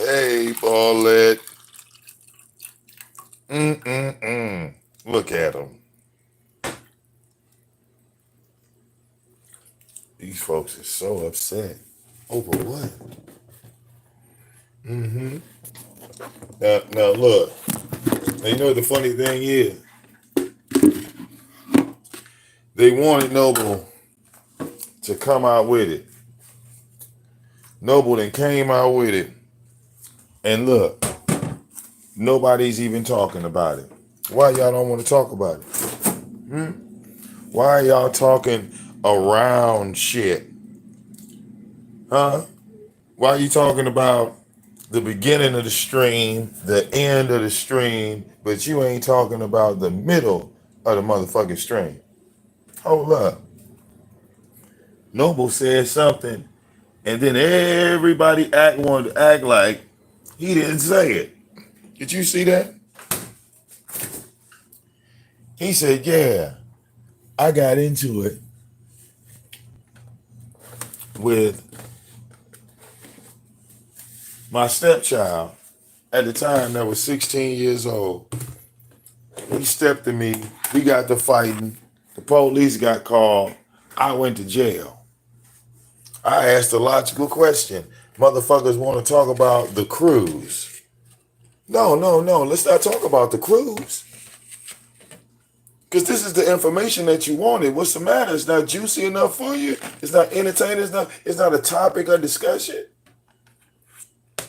Hey, Paulette. Look at them. These folks are so upset. Over what? Now look. Now, you know what the funny thing is? They wanted Noble to come out with it. Noble then came out with it. And look, nobody's even talking about it. Why y'all don't want to talk about it? Why are y'all talking around shit? Huh? Why are you talking about the beginning of the stream, the end of the stream, but you ain't talking about the middle of the motherfucking stream? Hold up. Noble said something, and then everybody wanted to act like he didn't say it. Did you see that? He said, yeah, I got into it with my stepchild at the time that was 16 years old. He stepped to me. We got to fighting. The police got called. I went to jail. I asked a logical question. Motherfuckers want to talk about the cruise. No. Let's not talk about the cruise. Because this is the information that you wanted. What's the matter? It's not juicy enough for you? It's not entertaining enough? It's not a topic of discussion?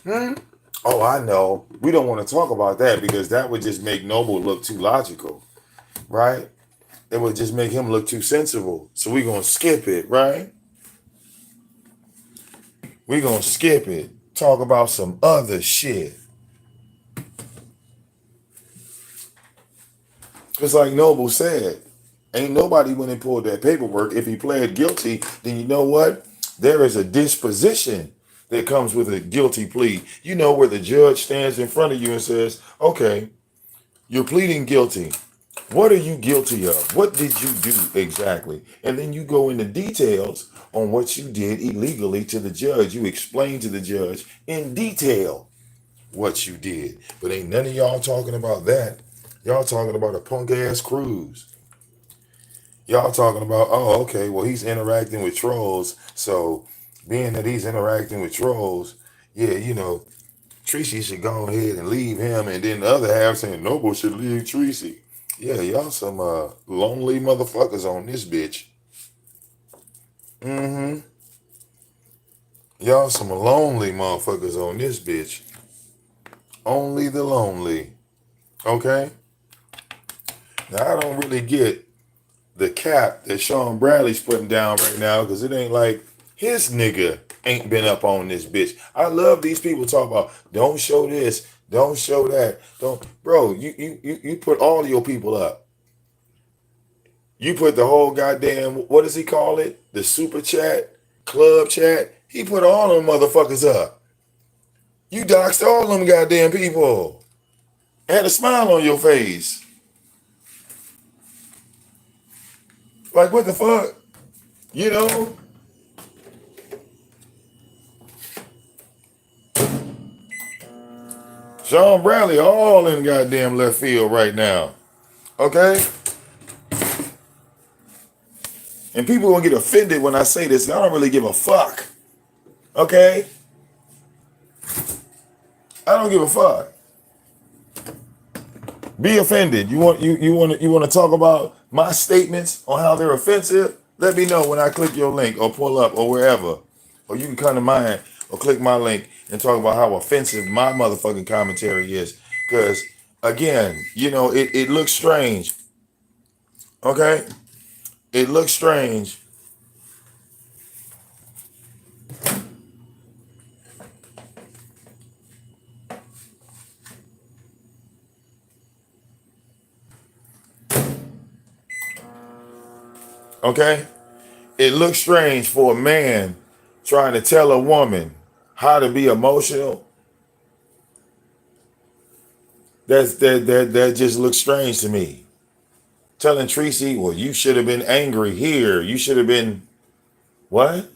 Oh, I know. We don't want to talk about that because that would just make Noble look too logical, right? It would just make him look too sensible. So we're going to skip it, right? We're going to skip it. Talk about some other shit. Just like Noble said, ain't nobody went and pulled that paperwork. If he pled guilty, then you know what? There is a disposition that comes with a guilty plea. You know, where the judge stands in front of you and says, okay, you're pleading guilty. What are you guilty of? What did you do exactly? And then you go into details on what you did illegally to the judge. You explain to the judge in detail what you did. But ain't none of y'all talking about that. Y'all talking about a punk ass cruise. Y'all talking about, oh, okay, well, he's interacting with trolls. So being that he's interacting with trolls, yeah, you know, Treecy should go ahead and leave him. And then the other half saying Noble should leave Treecy. Yeah, y'all some lonely motherfuckers on this bitch. Y'all some lonely motherfuckers on this bitch. Only the lonely. Okay? Now, I don't really get the cap that Sean Bradley's putting down right now because it ain't like his nigga ain't been up on this bitch. I love these people talk about don't show this, don't show that. Don't, bro, you put all your people up. You put the whole goddamn, what does he call it? The super chat, club chat. He put all them motherfuckers up. You doxed all them goddamn people. Had a smile on your face. Like, what the fuck? You know? Sean Bradley all in goddamn left field right now. Okay? And people gonna get offended when I say this. I don't really give a fuck. Okay? I don't give a fuck. Be offended. You want to talk about my statements on how they're offensive? Let me know when I click your link or pull up or wherever. Or you can come to mine or click my link and talk about how offensive my motherfucking commentary is. Because again, you know, it looks strange. Okay? It looks strange. Okay? It looks strange for a man trying to tell a woman how to be emotional. That just looks strange to me. Telling Treecy, well, you should have been angry here. You should have been, what?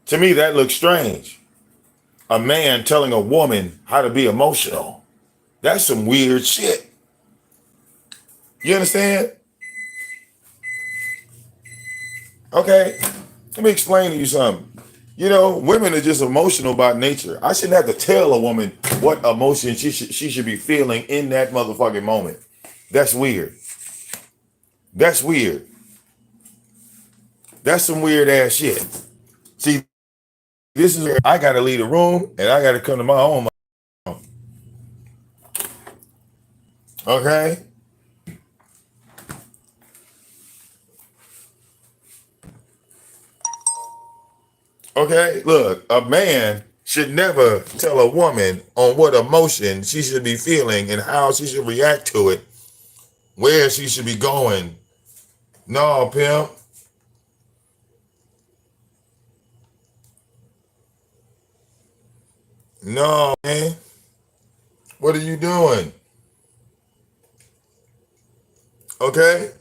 To me, that looks strange. a man telling a woman how to be emotional. That's some weird shit. You understand? Okay, let me explain to you something. You know, women are just emotional by nature. I shouldn't have to tell a woman what emotion she should be feeling in that motherfucking moment. That's weird. That's weird. That's some weird ass shit. See, this is where I gotta leave the room and I gotta come to my own. Okay? Okay, look, a man should never tell a woman on what emotion she should be feeling and how she should react to it, where she should be going. No, pimp. No, man. What are you doing? Okay?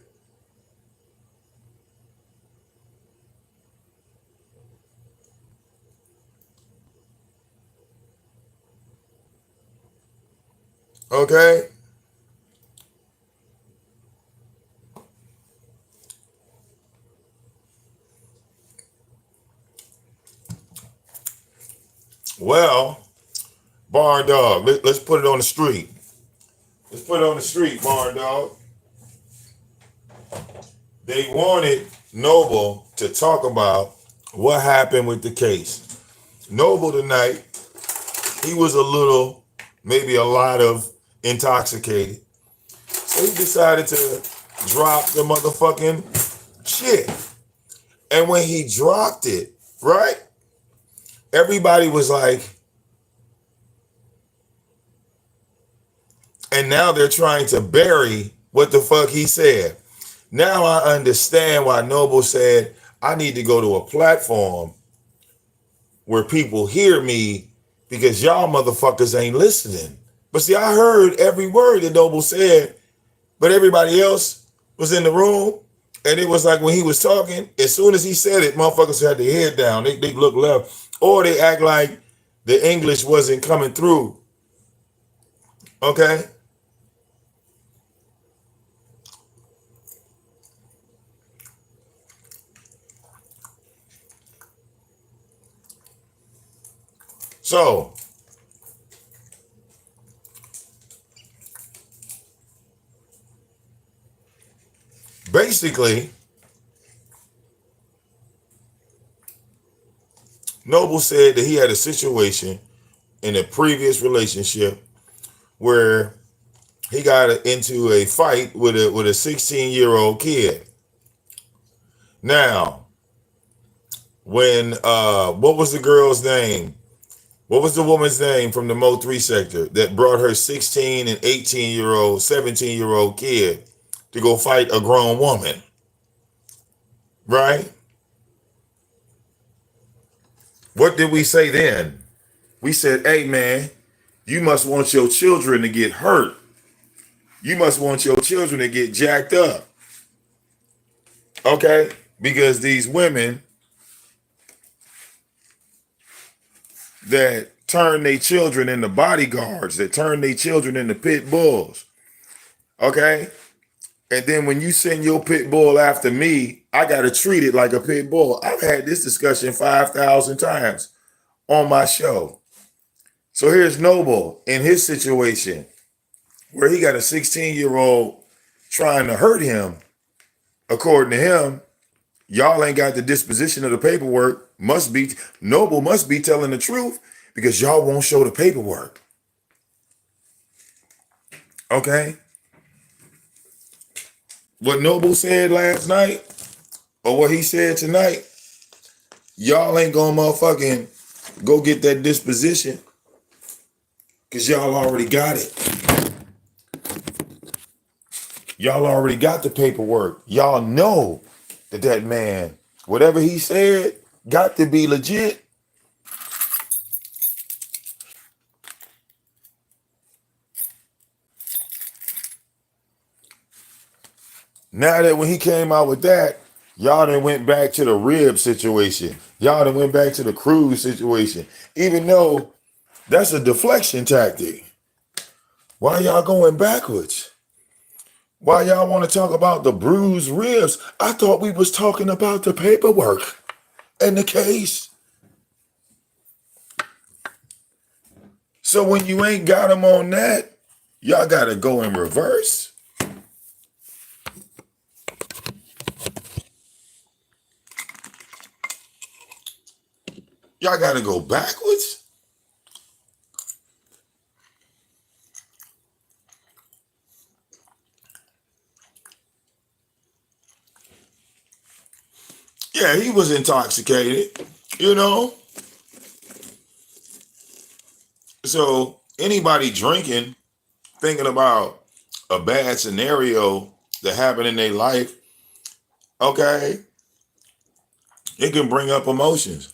Okay? Well, barn dog, let's put it on the street. Let's put it on the street, barn dog. They wanted Noble to talk about what happened with the case. Noble tonight, he was a little, maybe a lot of intoxicated. So he decided to drop the motherfucking shit. And when he dropped it, right? Everybody was like, and now they're trying to bury what the fuck he said. Now I understand why Noble said, I need to go to a platform where people hear me because y'all motherfuckers ain't listening. But see, I heard every word that Noble said, but everybody else was in the room. And it was like when he was talking, as soon as he said it, motherfuckers had their head down. They look left. Or they act like the English wasn't coming through. Okay? So, basically, Noble said that he had a situation in a previous relationship where he got into a fight with a 16-year-old kid. Now, when what was the girl's name? What was the woman's name from the Mo 3 sector that brought her 16 and 18-year-old, 17-year-old kid to go fight a grown woman? Right? What did we say then? We said, hey man, you must want your children to get hurt. You must want your children to get jacked up. Okay? Because these women that turn their children into bodyguards, that turn their children into pit bulls. Okay? And then when you send your pit bull after me, I got to treat it like a pit bull. I've had this discussion 5,000 times on my show. So here's Noble in his situation where he got a 16-year-old trying to hurt him. According to him, y'all ain't got the disposition of the paperwork. Noble must be telling the truth because y'all won't show the paperwork. Okay? What Noble said last night or what he said tonight, y'all ain't gonna motherfucking go get that disposition because y'all already got it. Y'all already got the paperwork. Y'all know that man, whatever he said, got to be legit. Now that when he came out with that, y'all done went back to the rib situation. Y'all done went back to the cruise situation. Even though That's a deflection tactic. Why y'all going backwards? Why y'all want to talk about the bruised ribs? I thought we was talking about the paperwork and the case. So when you ain't got them on that, y'all got to go in reverse. Y'all got to go backwards. Yeah, he was intoxicated, you know. So anybody drinking, thinking about a bad scenario that happened in their life, okay, it can bring up emotions.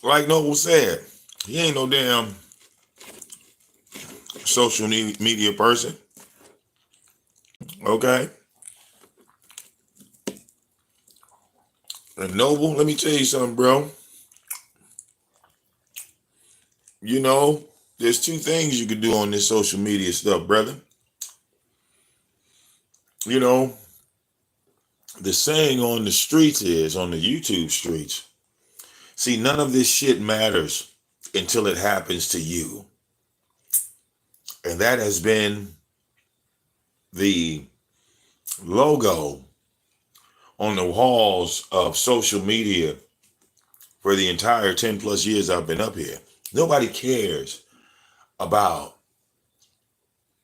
Like Noble said, he ain't no damn social media person, okay? And Noble, let me tell you something, bro. You know, there's two things you can do on this social media stuff, brother. You know, the saying on the streets is, on the YouTube streets, see, none of this shit matters until it happens to you. And that has been the logo on the walls of social media for the entire 10 plus years I've been up here. Nobody cares about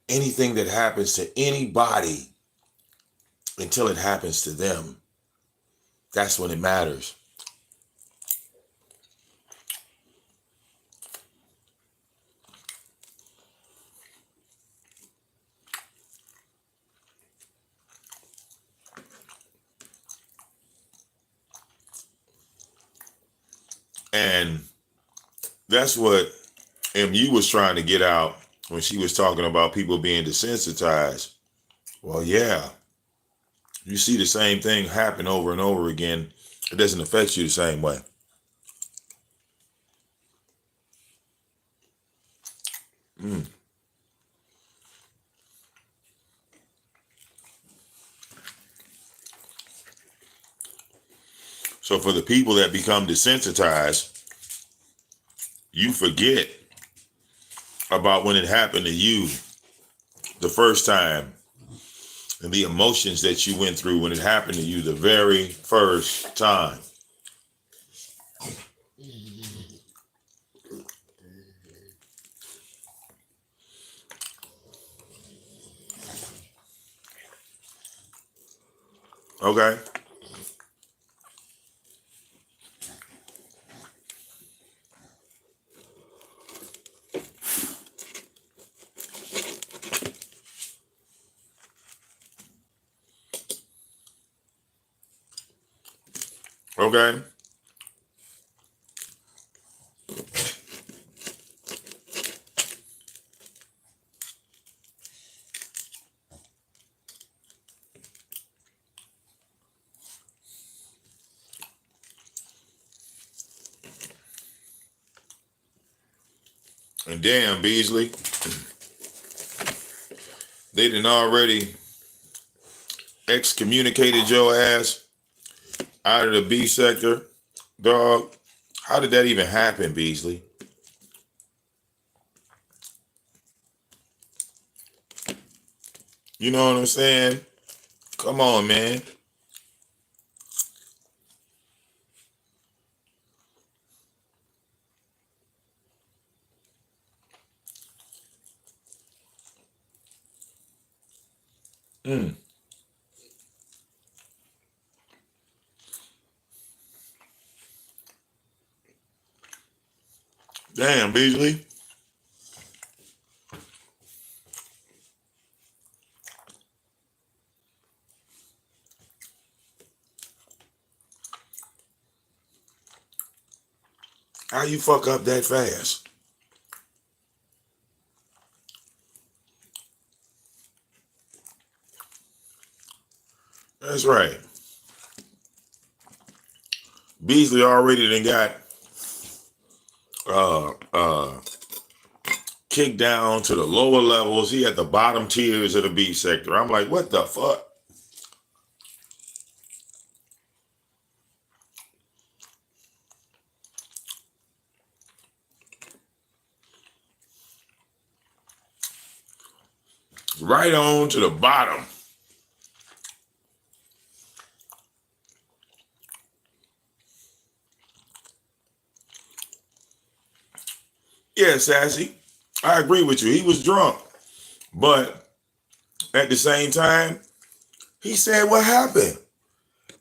anything that happens to anybody until it happens to them. That's when it matters. And that's what MU was trying to get out when she was talking about people being desensitized. Well, yeah, you see the same thing happen over and over again. It doesn't affect you the same way. Mm. So for the people that become desensitized, you forget about when it happened to you the first time and the emotions that you went through when it happened to you the very first time. Okay? Okay? And damn, Beasley, they done already excommunicated your ass out of the B sector. Dog, how did that even happen, Beasley? You know what I'm saying? Come on, man. Mm. Damn, Beasley. How you fuck up that fast? That's right. Beasley already done got uh uh kicked down to the lower levels. He at the bottom tiers of the beef sector. I'm like, what the fuck? Right on to the bottom. Yeah, Sassy. I agree with you. He was drunk. But at the same time, he said what happened.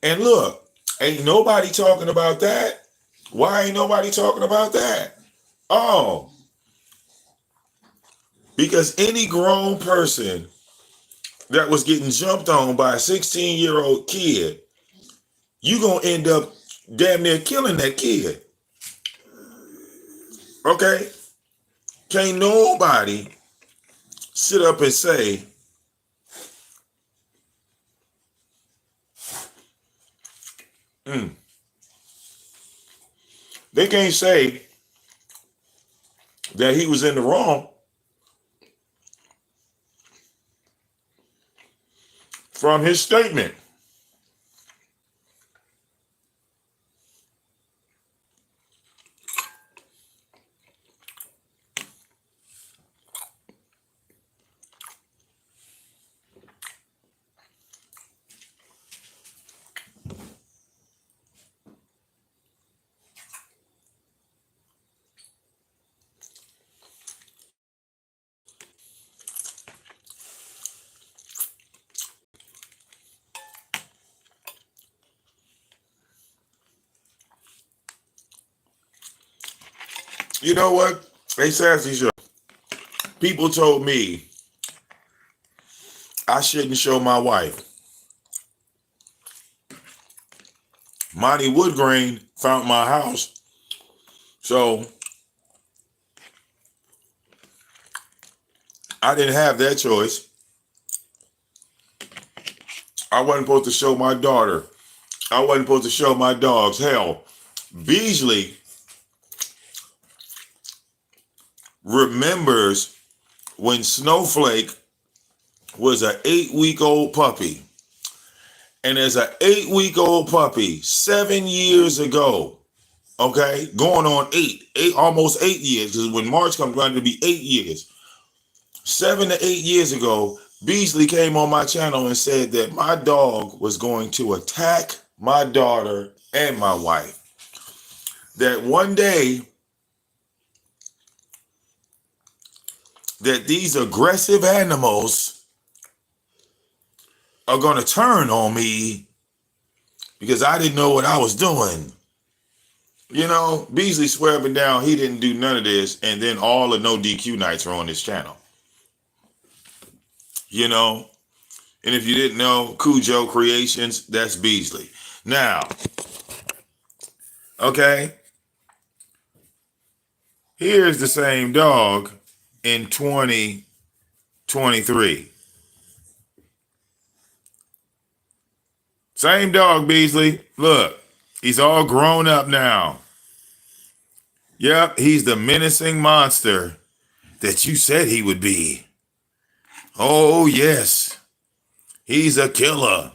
And look, ain't nobody talking about that. Why ain't nobody talking about that? Oh, because any grown person that was getting jumped on by a 16-year-old kid, you gonna end up damn near killing that kid. Okay? Can't nobody sit up and say, mm, they can't say that he was in the wrong from his statement. You know what? Hey, Sassy Show. People told me I shouldn't show my wife. Monty Woodgrain found my house. So I didn't have that choice. I wasn't supposed to show my daughter. I wasn't supposed to show my dogs. Hell, Beasley remembers when Snowflake was an 8-week-old puppy. And as an 8-week-old puppy, 7 years ago, okay, going on almost 8 years, because when March comes around, it'll be 8 years. 7 to 8 years ago, Beasley came on my channel and said that my dog was going to attack my daughter and my wife. That one day, that these aggressive animals are going to turn on me because I didn't know what I was doing. You know, Beasley swear up and down he didn't do none of this, and then all the no DQ nights are on this channel. You know, and if you didn't know, Cujo Creations, that's Beasley. Now, okay, here's the same dog in 2023. Same dog, Beasley. Look, he's all grown up now. Yep, he's the menacing monster that you said he would be. Oh, yes. He's a killer.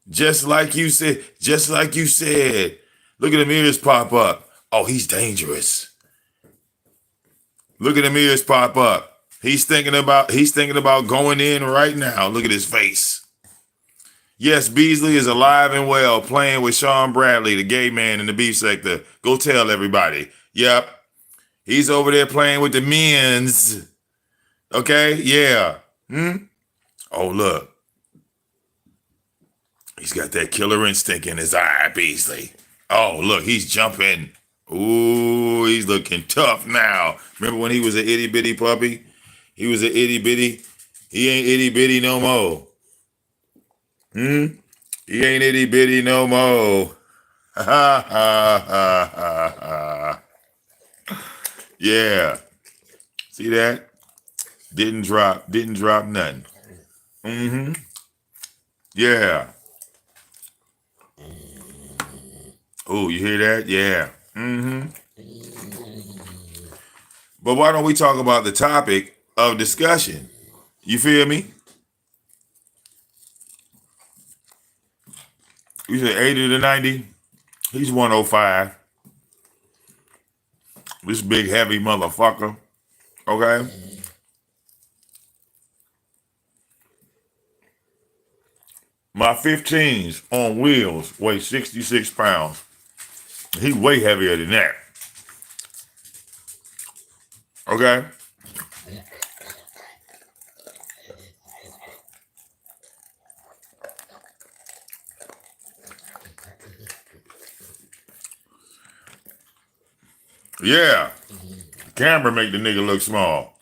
Just like you said, just like you said. Look at the ears pop up. Oh, he's dangerous. Look at the ears pop up. He's thinking about going in right now. Look at his face. Yes, Beasley is alive and well, playing with Sean Bradley, the gay man in the beef sector. Go tell everybody. Yep. He's over there playing with the men's. Okay? Yeah. Oh, look. He's got that killer instinct in his eye, Beasley. Oh, look, he's jumping. Ooh, he's looking tough now. Remember when he was an itty bitty puppy? He was an itty bitty. He ain't itty bitty no more. He ain't itty bitty no more. Ha ha ha ha ha. Yeah. See that? Didn't drop nothing. Yeah. Oh, you hear that? Yeah. But why don't we talk about the topic of discussion? You feel me? You said 80 to 90? He's 105. This big heavy motherfucker. Okay? My 15s on wheels weigh 66 pounds. He's way heavier than that. Okay? Yeah. Camera make the nigga look small.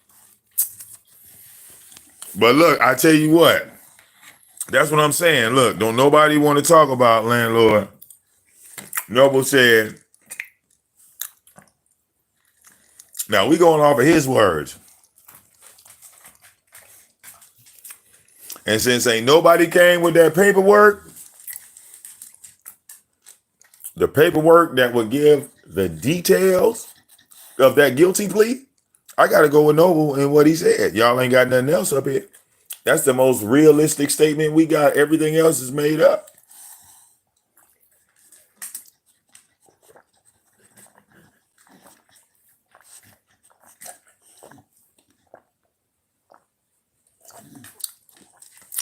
But look, I tell you what. That's what I'm saying. Look, don't nobody want to talk about landlord. Noble said, now we going off of his words. And since ain't nobody came with that paperwork, the paperwork that would give the details of that guilty plea, I got to go with Noble and what he said. Y'all ain't got nothing else up here. That's the most realistic statement we got. Everything else is made up.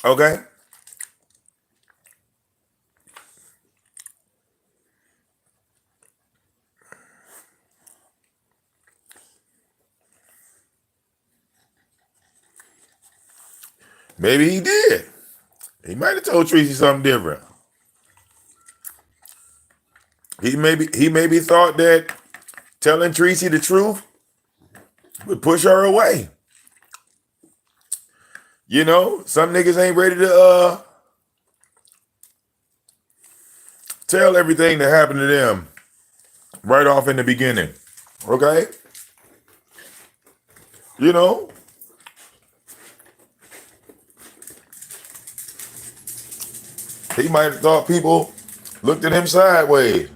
Okay? Maybe he did. He might have told Treecy something different. He maybe thought that telling Treecy the truth would push her away. You know, some niggas ain't ready to tell everything that happened to them right off in the beginning. Okay? You know? He might have thought people looked at him sideways.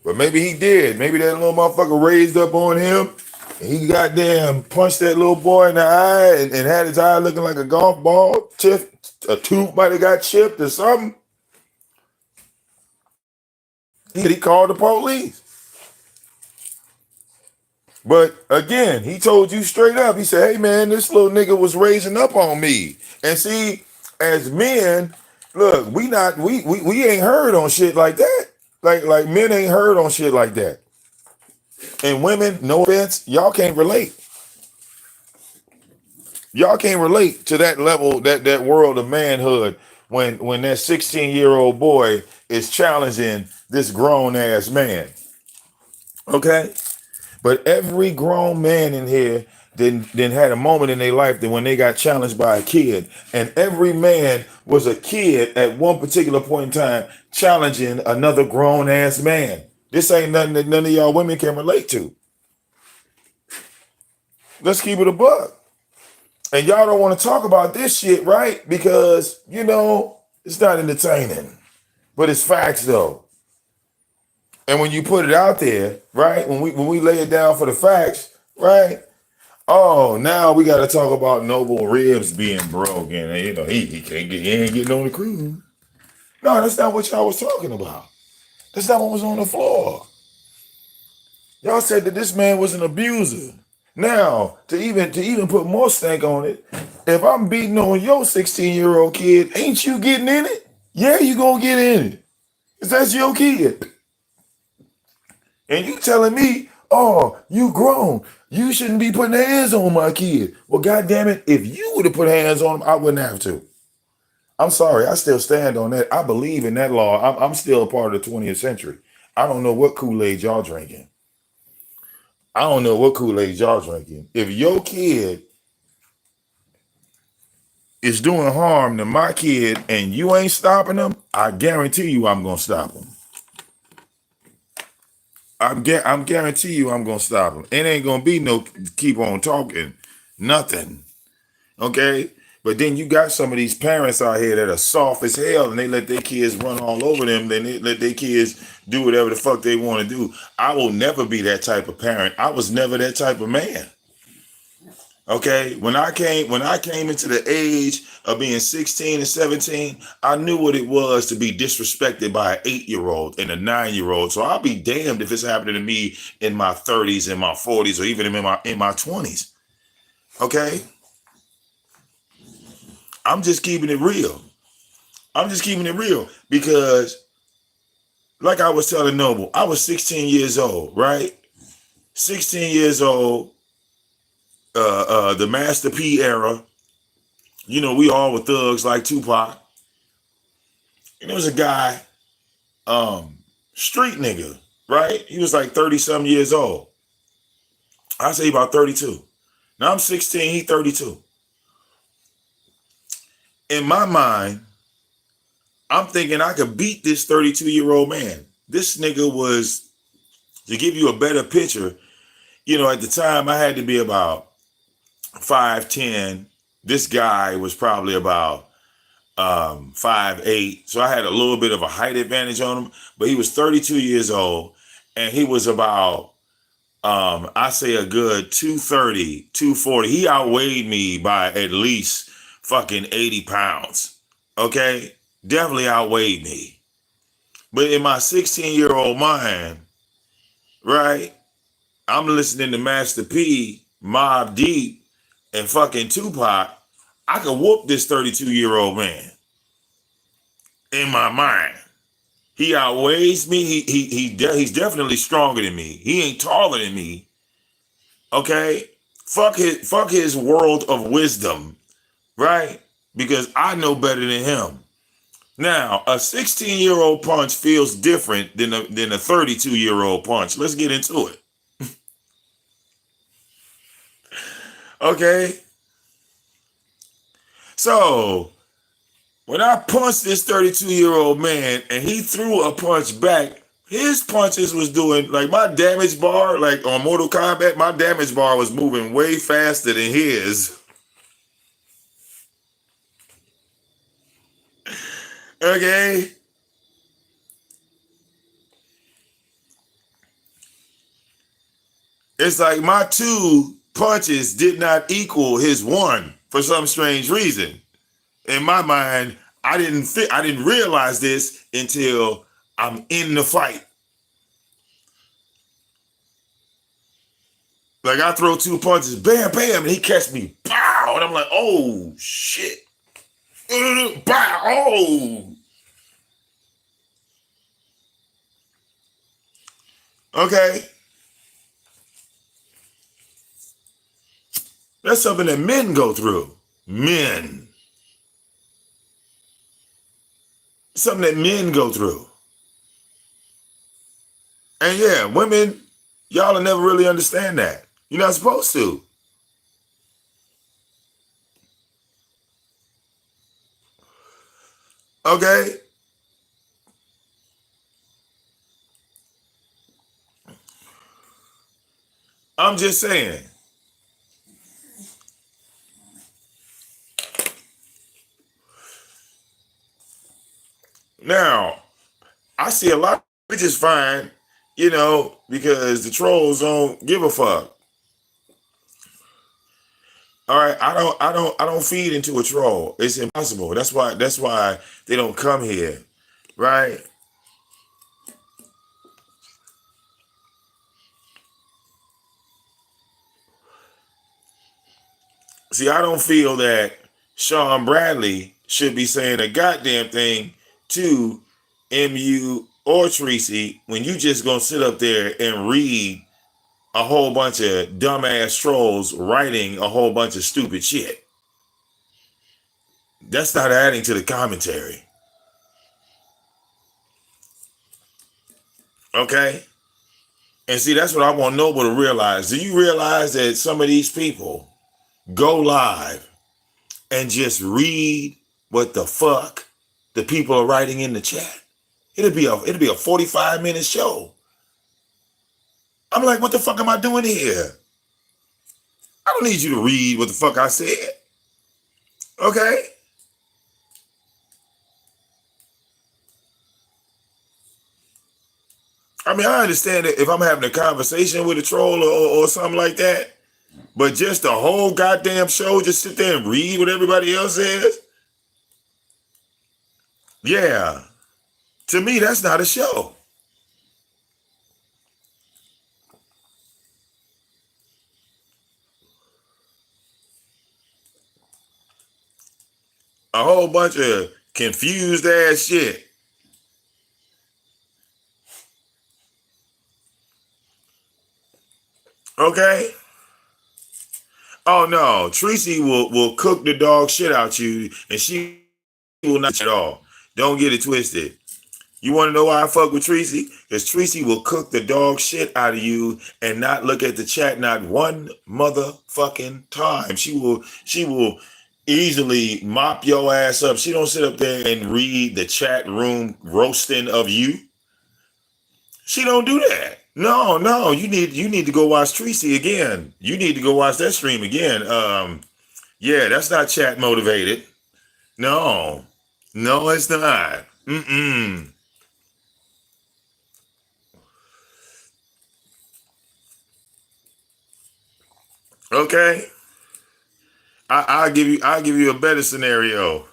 But maybe he did. Maybe that little motherfucker raised up on him and he goddamn punched that little boy in the eye and had his eye looking like a golf ball. A tooth might have got chipped or something. He called the police. But again, he told you straight up. He said, hey man, this little nigga was raising up on me. And see, as men, look, we ain't heard on shit like that. Like men ain't heard on shit like that. And women, no offense, y'all can't relate. Y'all can't relate to that level, that world of manhood when that 16-year-old boy is challenging this grown ass man. Okay? But every grown man in here then had a moment in their life that when they got challenged by a kid. And every man was a kid at one particular point in time challenging another grown ass man. This ain't nothing that none of y'all women can relate to. Let's keep it a buck. And y'all don't want to talk about this shit, right? Because, you know, it's not entertaining. But it's facts though. And when you put it out there, right? When we lay it down for the facts, right? Oh, now we got to talk about Noble ribs being broken. And, you know, he ain't getting on the cruise. No, that's not what y'all was talking about. That's not what was on the floor. Y'all said that this man was an abuser. Now, to even put more stank on it, if I'm beating on your 16-year-old kid, ain't you getting in it? Yeah, you gonna get in it. Because that's your kid. And you telling me Oh, you grown. You shouldn't be putting hands on my kid. Well, God damn it, if you would have put hands on him, I wouldn't have to. I'm sorry, I still stand on that. I believe in that law. I'm still a part of the 20th century. I don't know what Kool-Aid y'all drinking. I don't know what Kool-Aid y'all drinking. If your kid is doing harm to my kid and you ain't stopping them, I guarantee you I'm gonna stop them. I'm guarantee you I'm gonna stop them. It ain't gonna be no keep on talking, nothing. Okay? But then you got some of these parents out here that are soft as hell and they let their kids run all over them. Then they let their kids do whatever the fuck they want to do. I will never be that type of parent. I was never that type of man. Okay, when I came into the age of being 16 and 17, I knew what it was to be disrespected by an 8-year-old and a 9-year-old. So I'll be damned if it's happening to me in my 30s, in my 40s, or even in my 20s. Okay, I'm just keeping it real. I'm just keeping it real because, like I was telling Noble, I was 16 years old, right? 16 years old, the Master P era. You know, we all were thugs like Tupac. And there was a guy, street nigga, right? He was like 30-something years old. I say about 32. Now I'm 16, he 32. In my mind, I'm thinking I could beat this 32-year-old man. This nigga was, to give you a better picture, you know, at the time I had to be about 5'10". This guy was probably about 5'8". So I had a little bit of a height advantage on him, but he was 32 years old and he was about, I say a good 230, 240. He outweighed me by at least fucking 80 pounds. Okay. Definitely outweighed me. But in my 16-year-old mind, right, I'm listening to Master P, Mobb Deep, and fucking Tupac. I could whoop this 32-year-old man. In my mind, he outweighs me. He's definitely stronger than me. He ain't taller than me. Okay, fuck his world of wisdom, right? Because I know better than him. Now, a 16-year-old punch feels different than a 32-year-old punch. Let's get into it. Okay, so when I punched this 32-year-old man and he threw a punch back, his punches was doing, like my damage bar, like on Mortal Kombat, my damage bar was moving way faster than his. Okay? It's like my 2 punches did not equal his 1 for some strange reason. In my mind, I didn't realize this until I'm in the fight. Like I throw 2 punches, bam, bam, and he catch me, pow, and I'm like, oh shit, pow, oh. Okay, that's something that men go through. Men, something that men go through. And yeah, women, y'all will never really understand that. You're not supposed to. Okay? I'm just saying. Now, I see a lot, which is fine, you know, because the trolls don't give a fuck. All right, I don't feed into a troll. It's impossible. That's why they don't come here, right? See, I don't feel that Sean Bradley should be saying a goddamn thing to MU or Treecy when you just gonna sit up there and read a whole bunch of dumbass trolls writing a whole bunch of stupid shit. That's not adding to the commentary. Okay? And see, that's what I want Noble to realize. Do you realize that some of these people go live and just read what the fuck the people are writing in the chat? It'll be a 45-minute show. I'm like, what the fuck am I doing here? I don't need you to read what the fuck I said. Okay? I mean, I understand that if I'm having a conversation with a troll or something like that, but just the whole goddamn show, just sit there and read what everybody else says? Yeah. To me, that's not a show. A whole bunch of confused ass shit. Okay? Oh no, Treecy will cook the dog shit out you, and she will not at all. Don't get it twisted. You want to know why I fuck with Treecy? Because Treecy will cook the dog shit out of you and not look at the chat not one motherfucking time. She will easily mop your ass up. She don't sit up there and read the chat room roasting of you. She don't do that. No, you need to go watch Treecy again. You need to go watch that stream again. Yeah, that's not chat motivated. No, it's not. Okay. I'll give you a better scenario.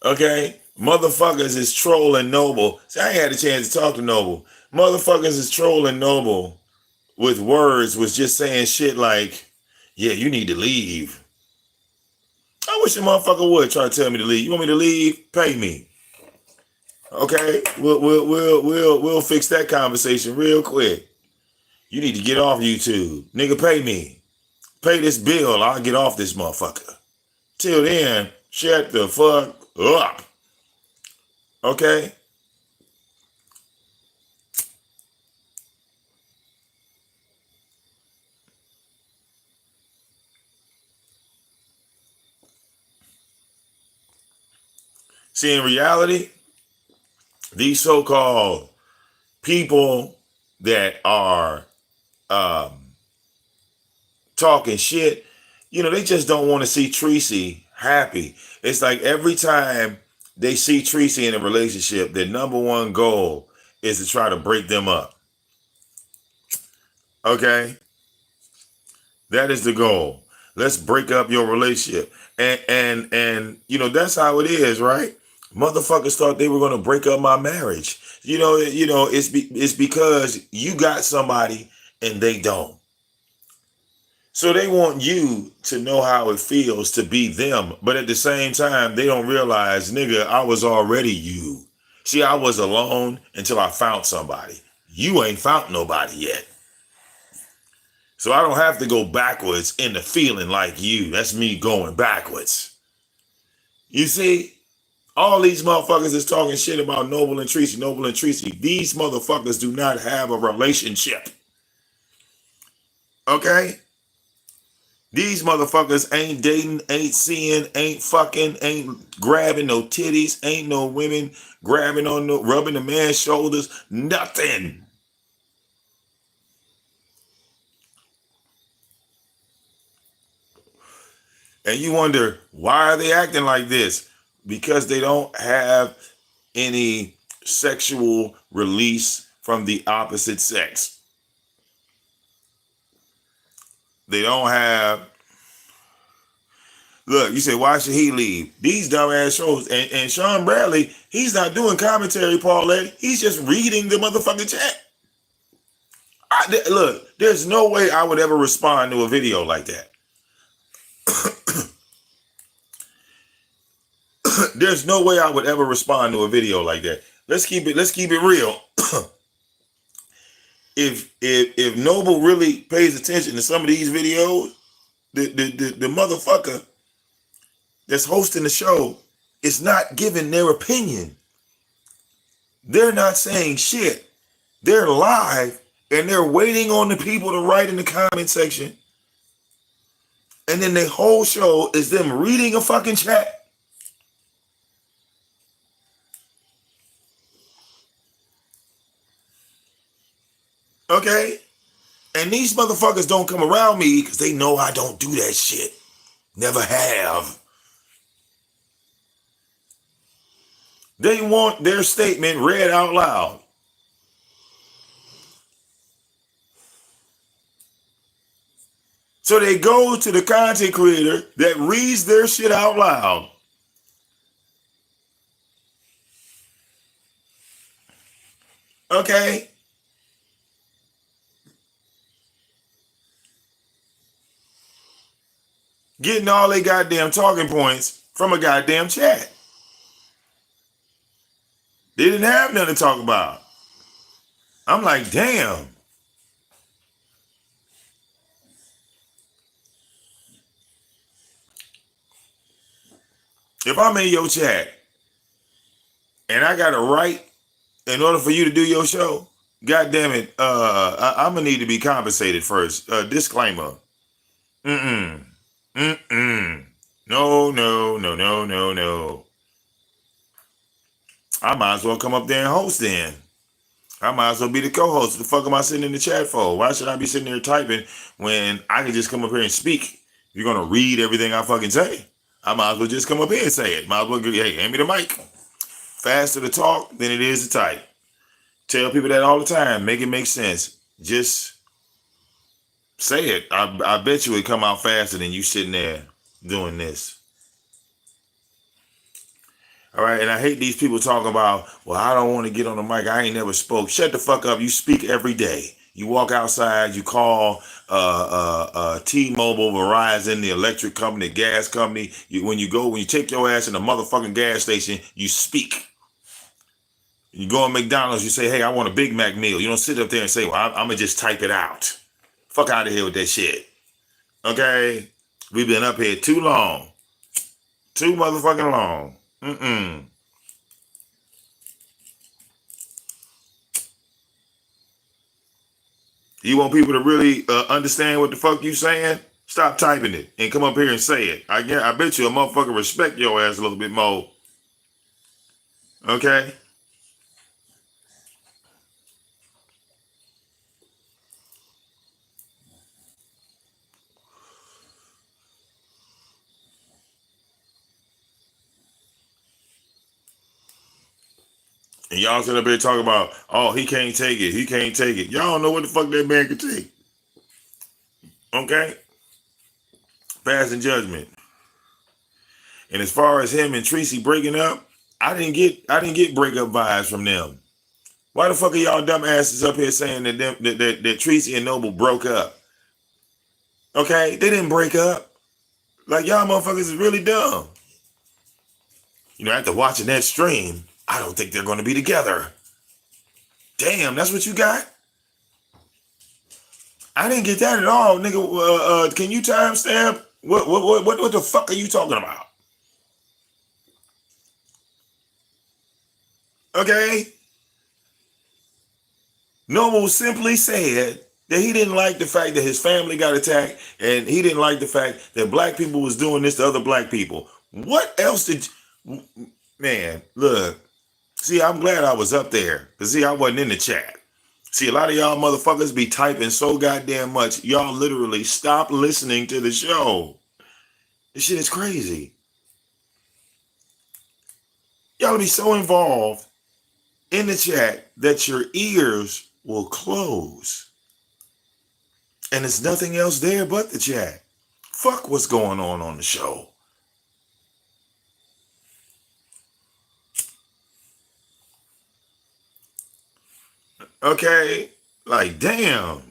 Okay, motherfuckers is trolling Noble. See, I ain't had a chance to talk to Noble. Motherfuckers is trolling Noble with words, was just saying shit like, "Yeah, you need to leave." I wish a motherfucker would try to tell me to leave. You want me to leave? Pay me. Okay, we'll fix that conversation real quick. You need to get off YouTube, nigga. Pay me. Pay this bill. I'll get off this motherfucker. Till then, shut the fuck up. Okay? See, in reality, these so-called people that are talking shit, they just don't want to see Treecy happy. It's like every time they see Treecy in a relationship, their number one goal is to try to break them up. Okay? That is the goal. Let's break up your relationship. And that's how it is, right? Motherfuckers thought they were going to break up my marriage. It's because you got somebody and they don't. So they want you to know how it feels to be them. But at the same time, they don't realize, nigga, I was already you. See, I was alone until I found somebody. You ain't found nobody yet. So I don't have to go backwards into feeling like you. That's me going backwards. You see, all these motherfuckers is talking shit about Noble and Treecy. These motherfuckers do not have a relationship. Okay? These motherfuckers ain't dating, ain't seeing, ain't fucking, ain't grabbing no titties, ain't no women grabbing on no, rubbing the man's shoulders, nothing. And you wonder, why are they acting like this? Because they don't have any sexual release from the opposite sex. They don't have. Look, you say, why should he leave? These dumbass shows. And Sean Bradley, he's not doing commentary, Paulette. He's just reading the motherfucking chat. Look, there's no way I would ever respond to a video like that. There's no way I would ever respond to a video like that. let's keep it real. If Noble really pays attention to some of these videos, the motherfucker that's hosting the show is not giving their opinion. They're not saying shit. They're live and they're waiting on the people to write in the comment section. And then the whole show is them reading a fucking chat. Okay? And these motherfuckers don't come around me because they know I don't do that shit. Never have. They want their statement read out loud. So they go to the content creator that reads their shit out loud. Okay? Getting all they goddamn talking points from a goddamn chat. They didn't have nothing to talk about. I'm like, damn. If I'm in your chat and I got to write in order for you to do your show, God damn it, I'm gonna need to be compensated first. Disclaimer. No, no. I might as well come up there and host then. I might as well be the co-host. What the fuck am I sitting in the chat for? Why should I be sitting there typing when I can just come up here and speak? You're gonna read everything I fucking say. I might as well just come up here and say it. Might as well go, hey, hand me the mic. Faster to talk than it is to type. Tell people that all the time. Make it make sense. Just say it. I bet you it come out faster than you sitting there doing this. All right, and I hate these people talking about, well, I don't want to get on the mic. I ain't never spoke. Shut the fuck up. You speak every day. You walk outside, you call T-Mobile, Verizon, the electric company, the gas company. When you take your ass in the motherfucking gas station, you speak. You go to McDonald's, you say, hey, I want a Big Mac meal. You don't sit up there and say, well, I'm going to just type it out. Fuck out of here with that shit. Okay? We've been up here too long. Too motherfucking long. You want people to really understand what the fuck you saying? Stop typing it and come up here and say it. I bet you a motherfucker respect your ass a little bit more. Okay? And y'all sitting up here talking about, oh, he can't take it. He can't take it. Y'all don't know what the fuck that man can take. Okay? Passing judgment. And as far as him and Treecy breaking up, I didn't get breakup vibes from them. Why the fuck are y'all dumb asses up here saying that Treecy and Noble broke up? Okay? They didn't break up. Like, y'all motherfuckers is really dumb. You know, after watching that stream, I don't think they're going to be together. Damn, that's what you got? I didn't get that at all, nigga. Can you timestamp? What the fuck are you talking about? Okay? Noble simply said that he didn't like the fact that his family got attacked, and he didn't like the fact that black people was doing this to other black people. What else did... Man, look. See, I'm glad I was up there. Because, see, I wasn't in the chat. See, a lot of y'all motherfuckers be typing so goddamn much, y'all literally stop listening to the show. This shit is crazy. Y'all be so involved in the chat that your ears will close. And there's nothing else there but the chat. Fuck what's going on the show. Okay? Like, damn.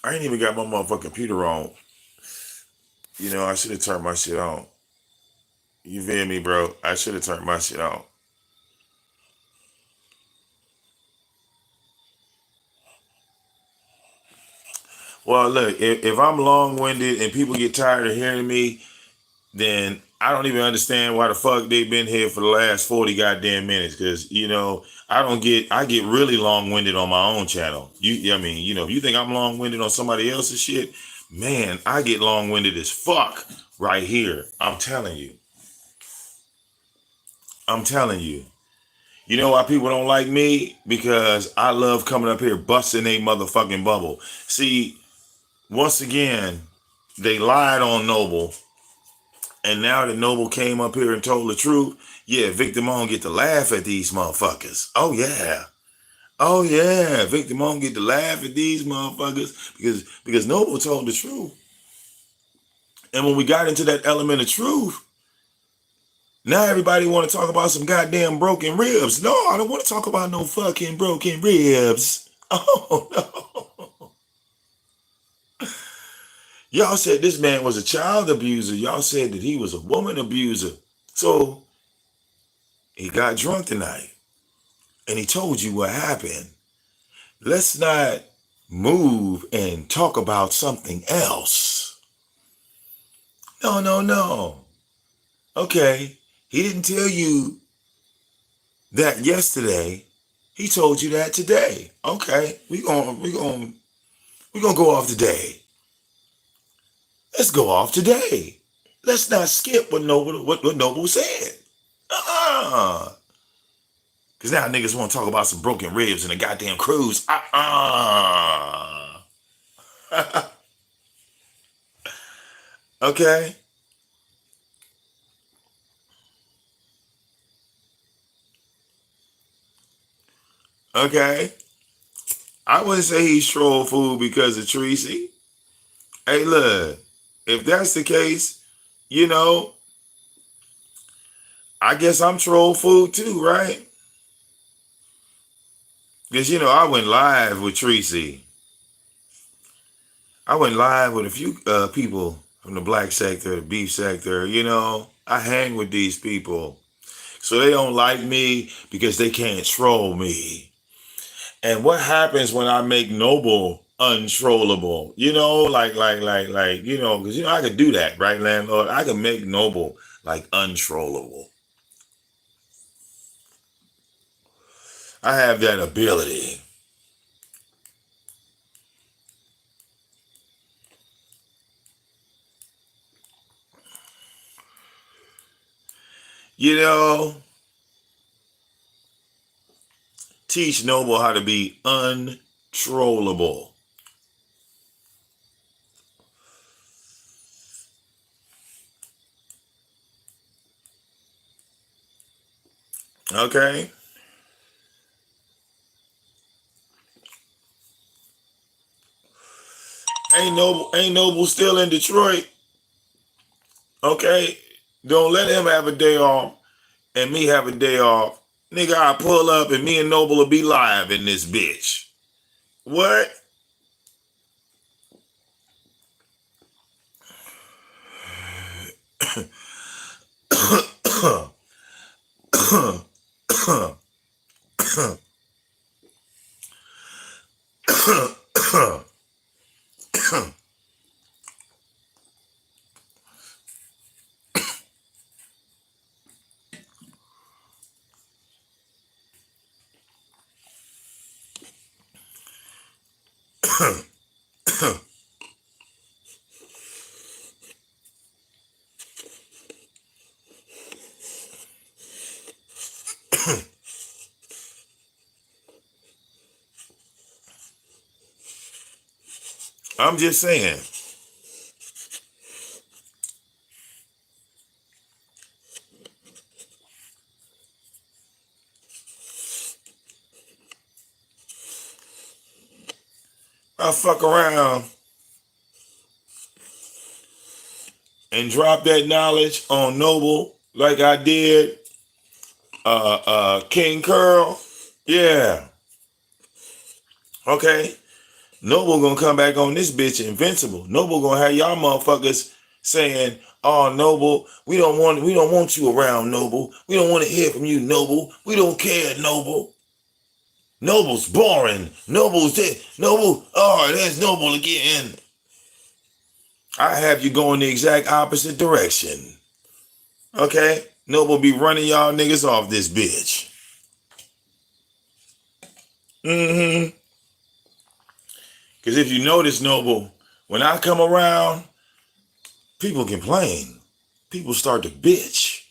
I ain't even got my motherfucking computer on. You know, I should have turned my shit on. You feel me, bro? I should have turned my shit on. Well, look, if I'm long-winded and people get tired of hearing me, then I don't even understand why the fuck they've been here for the last 40 goddamn minutes. Cause you know, I get really long-winded on my own channel. I mean, you know, if you think I'm long-winded on somebody else's shit, man, I get long-winded as fuck right here. I'm telling you. I'm telling you. You know why people don't like me? Because I love coming up here busting a motherfucking bubble. See, once again, they lied on Noble. And now that Noble came up here and told the truth, yeah, VicDamoane get to laugh at these motherfuckers. Oh, yeah. Oh, yeah. VicDamoane get to laugh at these motherfuckers because Noble told the truth. And when we got into that element of truth, now everybody want to talk about some goddamn broken ribs. No, I don't want to talk about no fucking broken ribs. Oh, no. Y'all said this man was a child abuser. Y'all said that he was a woman abuser. So he got drunk tonight and he told you what happened. Let's not move and talk about something else. No, no, no. Okay. He didn't tell you that yesterday. He told you that today. Okay. We gonna go off today. Let's go off today. Let's not skip what Noble said. Because now niggas want to talk about some broken ribs and a goddamn cruise. Okay. Okay. I wouldn't say he's troll food because of Treecy. Hey, look, if that's the case, you know, I guess I'm troll food too, right? Because, you know, I went live with Treecy. I went live with a few people from the black sector, the beef sector. You know, I hang with these people. So they don't like me because they can't troll me. And what happens when I make Noble untrollable? You know, like, you know, because, you know, I could do that, right, landlord? I can make Noble, like, untrollable. I have that ability. You know, teach Noble how to be untrollable. Okay? Ain't Noble still in Detroit? Okay? Don't let him have a day off and me have a day off. Nigga, I pull up and me and Noble will be live in this bitch. What? I'm just saying. I fuck around and drop that knowledge on Noble like I did King Curl. Yeah. Okay. Noble gonna come back on this bitch invincible. Noble gonna have y'all motherfuckers saying, "Oh, Noble, we don't want you around, Noble. We don't want to hear from you, Noble. We don't care, Noble. Noble's boring. Noble's dead. Noble, oh, there's Noble again." I have you going the exact opposite direction. Okay? Noble be running y'all niggas off this bitch. Mm-hmm. Because if you notice, Noble, when I come around, people complain. People start to bitch.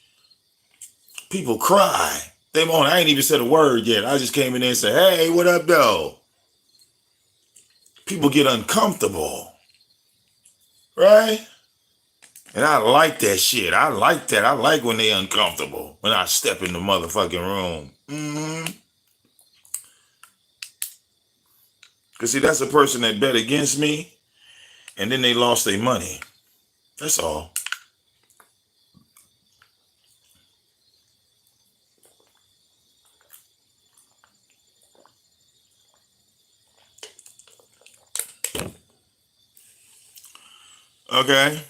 People cry. They moan. I ain't even said a word yet. I just came in there and said, "Hey, what up, though?" People get uncomfortable. Right? And I like that shit. I like that. I like when they uncomfortable. When I step in the motherfucking room. Mm-hmm. Because see, that's a person that bet against me, and then they lost their money. That's all. Okay?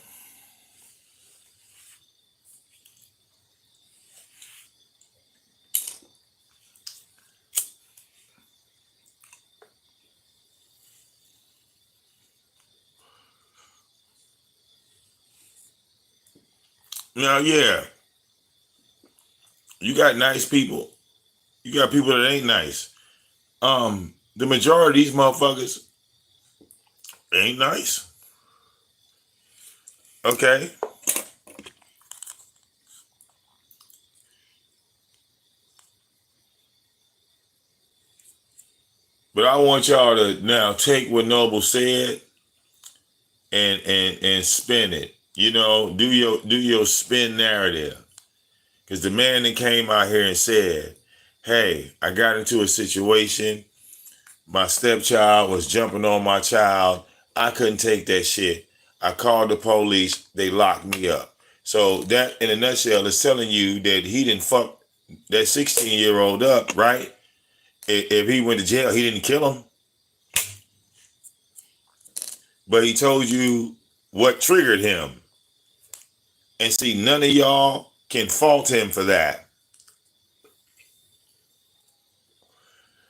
Now, yeah, you got nice people. You got people that ain't nice. The majority of these motherfuckers ain't nice. Okay? But I want y'all to now take what Noble said and spin it. You know, do your spin narrative. Because the man that came out here and said, "Hey, I got into a situation. My stepchild was jumping on my child. I couldn't take that shit. I called the police. They locked me up." So that, in a nutshell, is telling you that he didn't fuck that 16-year-old up, right? If he went to jail, he didn't kill him. But he told you what triggered him. And see, none of y'all can fault him for that.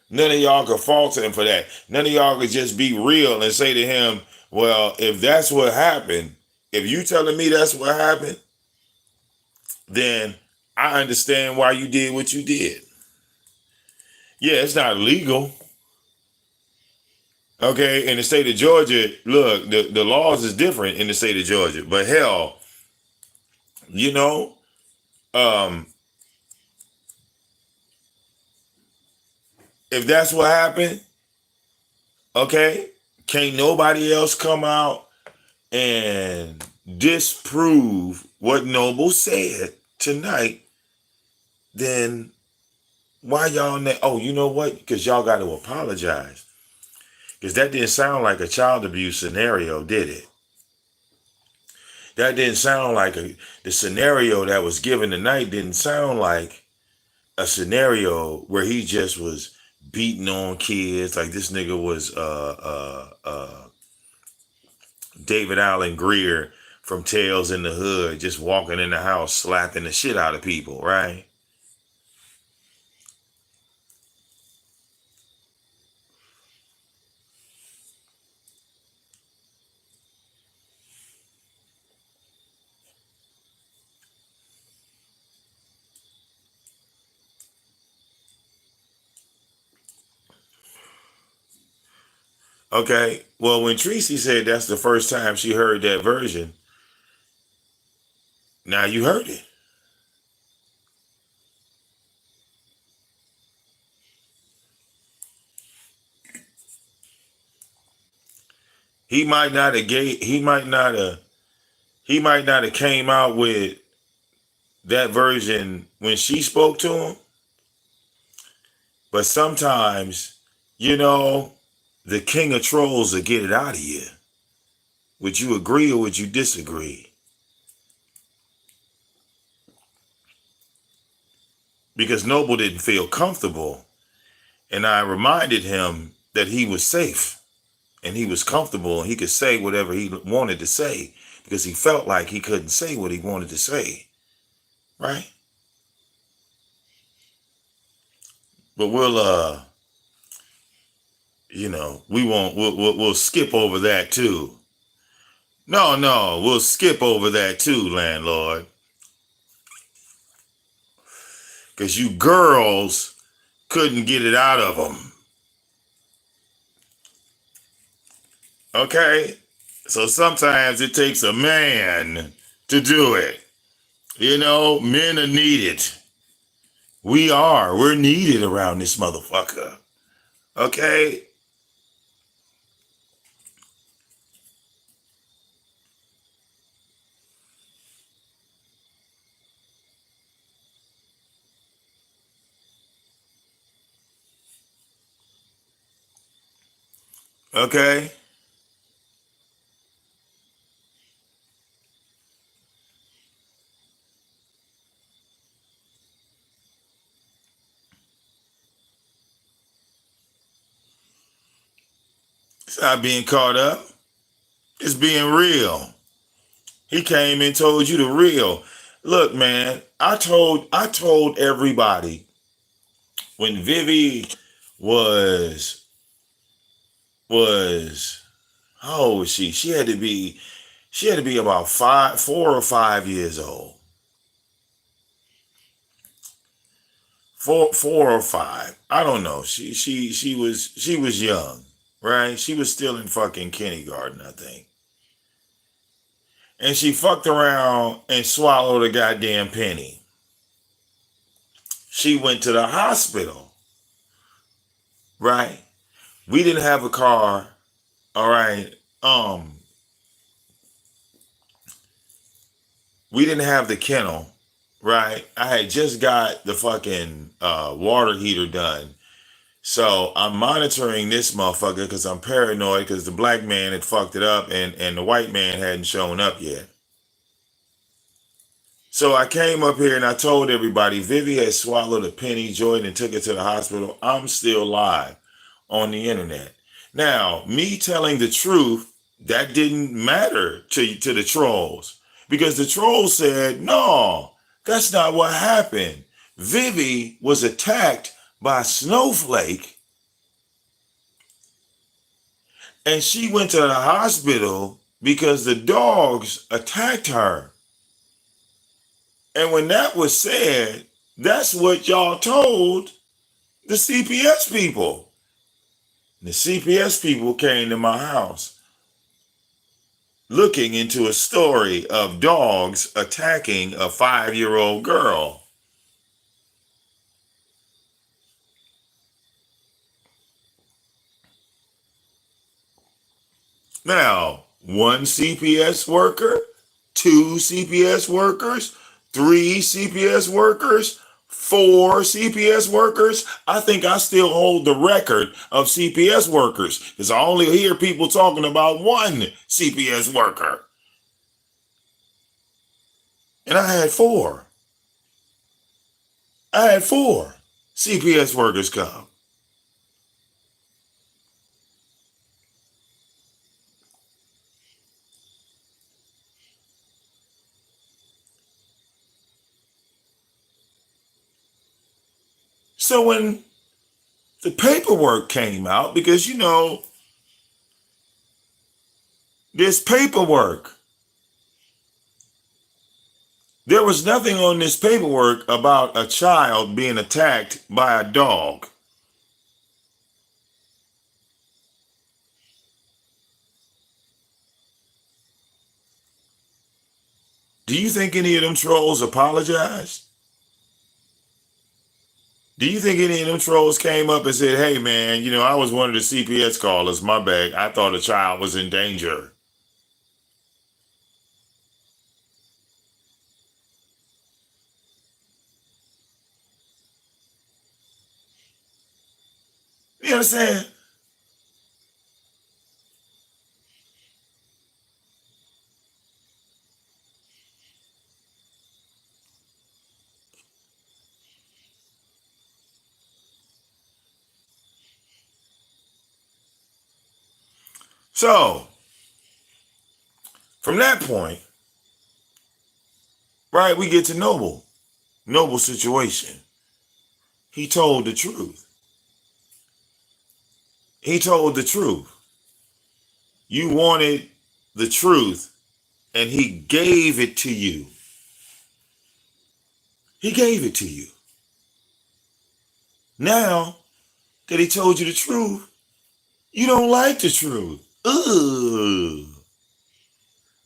None of y'all can fault him for that. None of y'all could just be real and say to him, "Well, if that's what happened, if you telling me that's what happened, then I understand why you did what you did." Yeah, it's not legal. Okay, in the state of Georgia, look, the laws is different in the state of Georgia. But hell, you know, if that's what happened, okay, can't nobody else come out and disprove what Noble said tonight, then why y'all oh, you know what? Because y'all got to apologize. Because that didn't sound like a child abuse scenario, did it? That didn't sound like the scenario that was given tonight didn't sound like a scenario where he just was beating on kids. Like this nigga was David Allen Greer from Tales in the Hood, just walking in the house slapping the shit out of people, right? Okay, well, when Treecy said that's the first time she heard that version, now you heard it. He might not have came out with that version when she spoke to him, but sometimes, you know, the king of trolls will get it out of you. Would you agree or would you disagree? Because Noble didn't feel comfortable, and I reminded him that he was safe and he was comfortable and he could say whatever he wanted to say because he felt like he couldn't say what he wanted to say, right? But we won't. We'll skip over that too. No, we'll skip over that too, landlord, because you girls couldn't get it out of them. Okay, so sometimes it takes a man to do it. Men are needed. We're needed around this motherfucker. Okay? Okay? It's not being caught up. It's being real. He came and told you the real. Look, man, I told everybody when Vivi was how old was she? She had to be about 4 or 5 years old. Four or five. I don't know. She was young, right? She was still in fucking kindergarten, I think. And she fucked around and swallowed a goddamn penny. She went to the hospital, right? We didn't have a car, all right. We didn't have the kennel, right? I had just got the fucking water heater done. So I'm monitoring this motherfucker because I'm paranoid because the black man had fucked it up and the white man hadn't shown up yet. So I came up here and I told everybody Vivi had swallowed a penny, Jordan, and took it to the hospital. I'm still live on the internet. Now, me telling the truth, that didn't matter to the trolls because the trolls said, no, that's not what happened. Vivi was attacked by Snowflake and she went to the hospital because the dogs attacked her. And when that was said, that's what y'all told the CPS people. The CPS people came to my house looking into a story of dogs attacking a 5-year-old girl. Now, one CPS worker, two CPS workers, three CPS workers, four CPS workers. I think I still hold the record of CPS workers because I only hear people talking about one CPS worker. And I had four. I had four CPS workers come. So when the paperwork came out, because there's paperwork. There was nothing on this paperwork about a child being attacked by a dog. Do you think any of them trolls apologized? Do you think any of them trolls came up and said, hey man, I was one of the CPS callers, my bad. I thought a child was in danger. You understand? So from that point, right, we get to Noble. Noble's situation. He told the truth. He told the truth. You wanted the truth, and he gave it to you. He gave it to you. Now that he told you the truth, you don't like the truth. Ugh.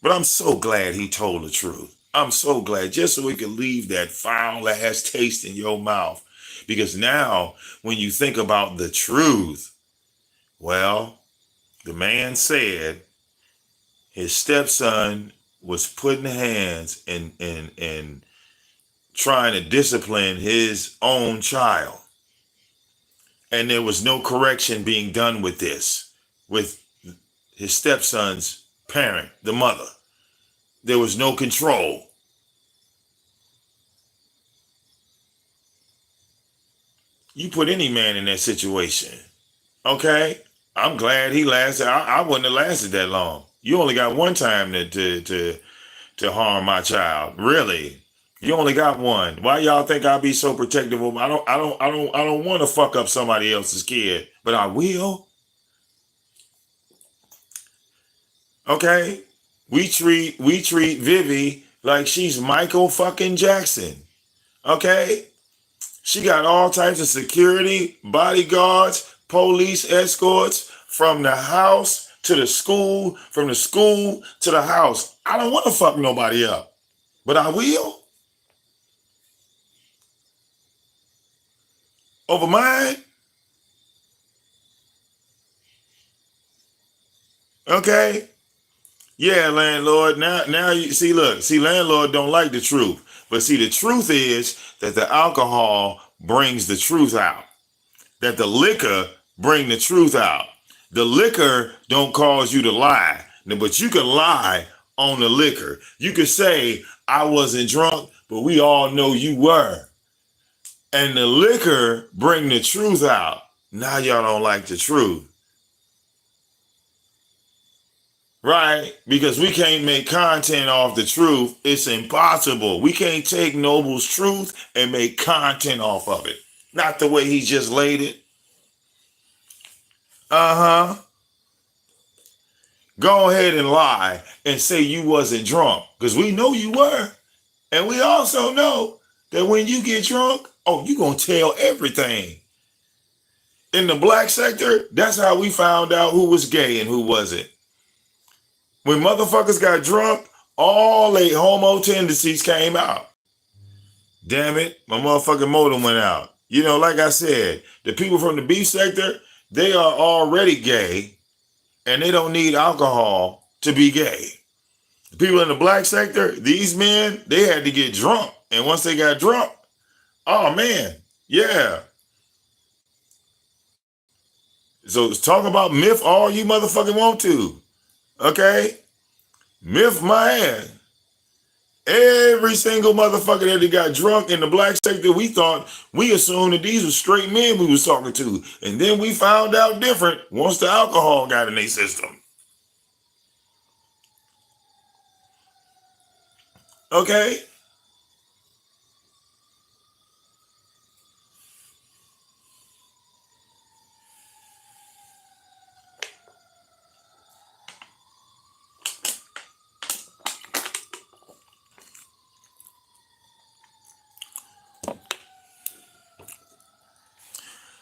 But I'm so glad he told the truth. I'm so glad, just so we can leave that foul ass taste in your mouth. Because now, when you think about the truth, well, the man said his stepson was putting hands and trying to discipline his own child. And there was no correction being done with this, with his stepson's parent, the mother. There was no control. You put any man in that situation, okay? I'm glad he lasted. I wouldn't have lasted that long. You only got one time to harm my child. Really? You only got one. Why y'all think I'll be so protective of? I don't want to fuck up somebody else's kid, but I will. Okay? We treat Vivi like she's Michael fucking Jackson. Okay? She got all types of security, bodyguards, police escorts from the house to the school, from the school to the house. I don't want to fuck nobody up, but I will. Over mine? Okay? Yeah, landlord. Now you see, look, landlord don't like the truth. But see, the truth is that the alcohol brings the truth out. That the liquor bring the truth out. The liquor don't cause you to lie. But you can lie on the liquor. You could say, I wasn't drunk, but we all know you were. And the liquor bring the truth out. Now y'all don't like the truth. Right? Because we can't make content off the truth. It's impossible. We can't take Noble's truth and make content off of it. Not the way he just laid it. Uh-huh. Go ahead and lie and say you wasn't drunk. Because we know you were. And we also know that when you get drunk, oh, you going to tell everything. In the black sector, that's how we found out who was gay and who wasn't. When motherfuckers got drunk, all they homo tendencies came out. Damn it, my motherfucking modem went out. You know, like I said, the people from the beef sector, they are already gay, and they don't need alcohol to be gay. The people in the black sector, these men, they had to get drunk. And once they got drunk, oh man, yeah. So talk about myth all you motherfucking want to. Okay? Myth my ass. Every single motherfucker that got drunk in the black sector, we assumed that these were straight men we was talking to. And then we found out different once the alcohol got in their system. Okay?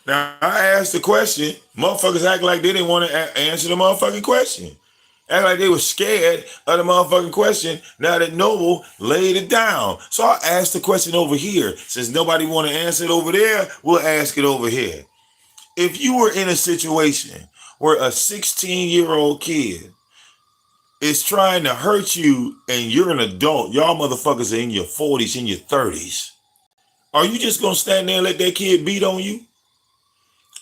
Now, I asked the question. Motherfuckers act like they didn't want to answer the motherfucking question. Act like they were scared of the motherfucking question now that Noble laid it down. So I asked the question over here. Since nobody want to answer it over there, we'll ask it over here. If you were in a situation where a 16-year-old kid is trying to hurt you and you're an adult, y'all motherfuckers are in your 40s, in your 30s, are you just going to stand there and let that kid beat on you?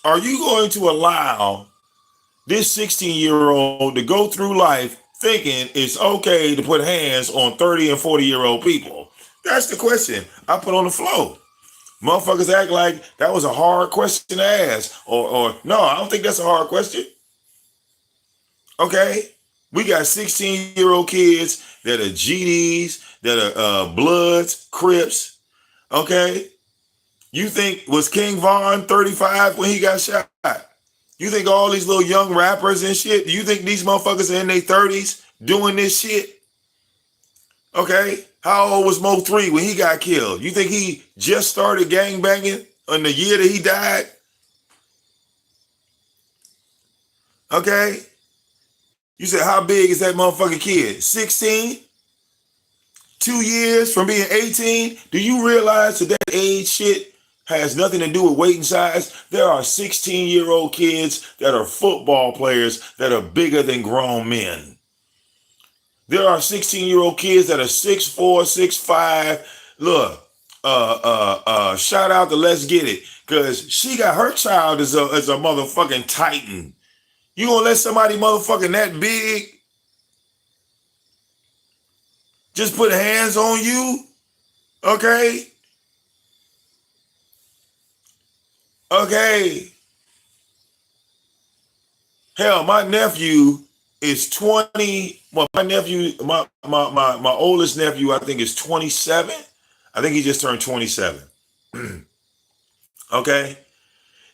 Are you going to allow this 16-year-old to go through life thinking it's okay to put hands on 30 and 40-year-old people? That's the question I put on the floor. Motherfuckers act like that was a hard question to ask. Or no, I don't think that's a hard question. Okay? We got 16-year-old kids that are GDs, that are Bloods, Crips. Okay? You think, was King Von 35 when he got shot? You think all these little young rappers and shit, do you think these motherfuckers are in their 30s doing this shit? Okay? How old was Mo 3 when he got killed? You think he just started gang banging in the year that he died? Okay? You said, how big is that motherfucking kid? 16? 2 years from being 18? Do you realize that age shit has nothing to do with weight and size? There are 16-year-old kids that are football players that are bigger than grown men. There are 16-year-old kids that are 6'4", 6'5". Look, shout out to Let's Get It, because she got her child as a motherfucking titan. You gonna let somebody motherfucking that big just put hands on you? Okay? Okay. Hell, my nephew is 20. Well, my nephew, my oldest nephew, I think is 27. I think he just turned 27. Okay?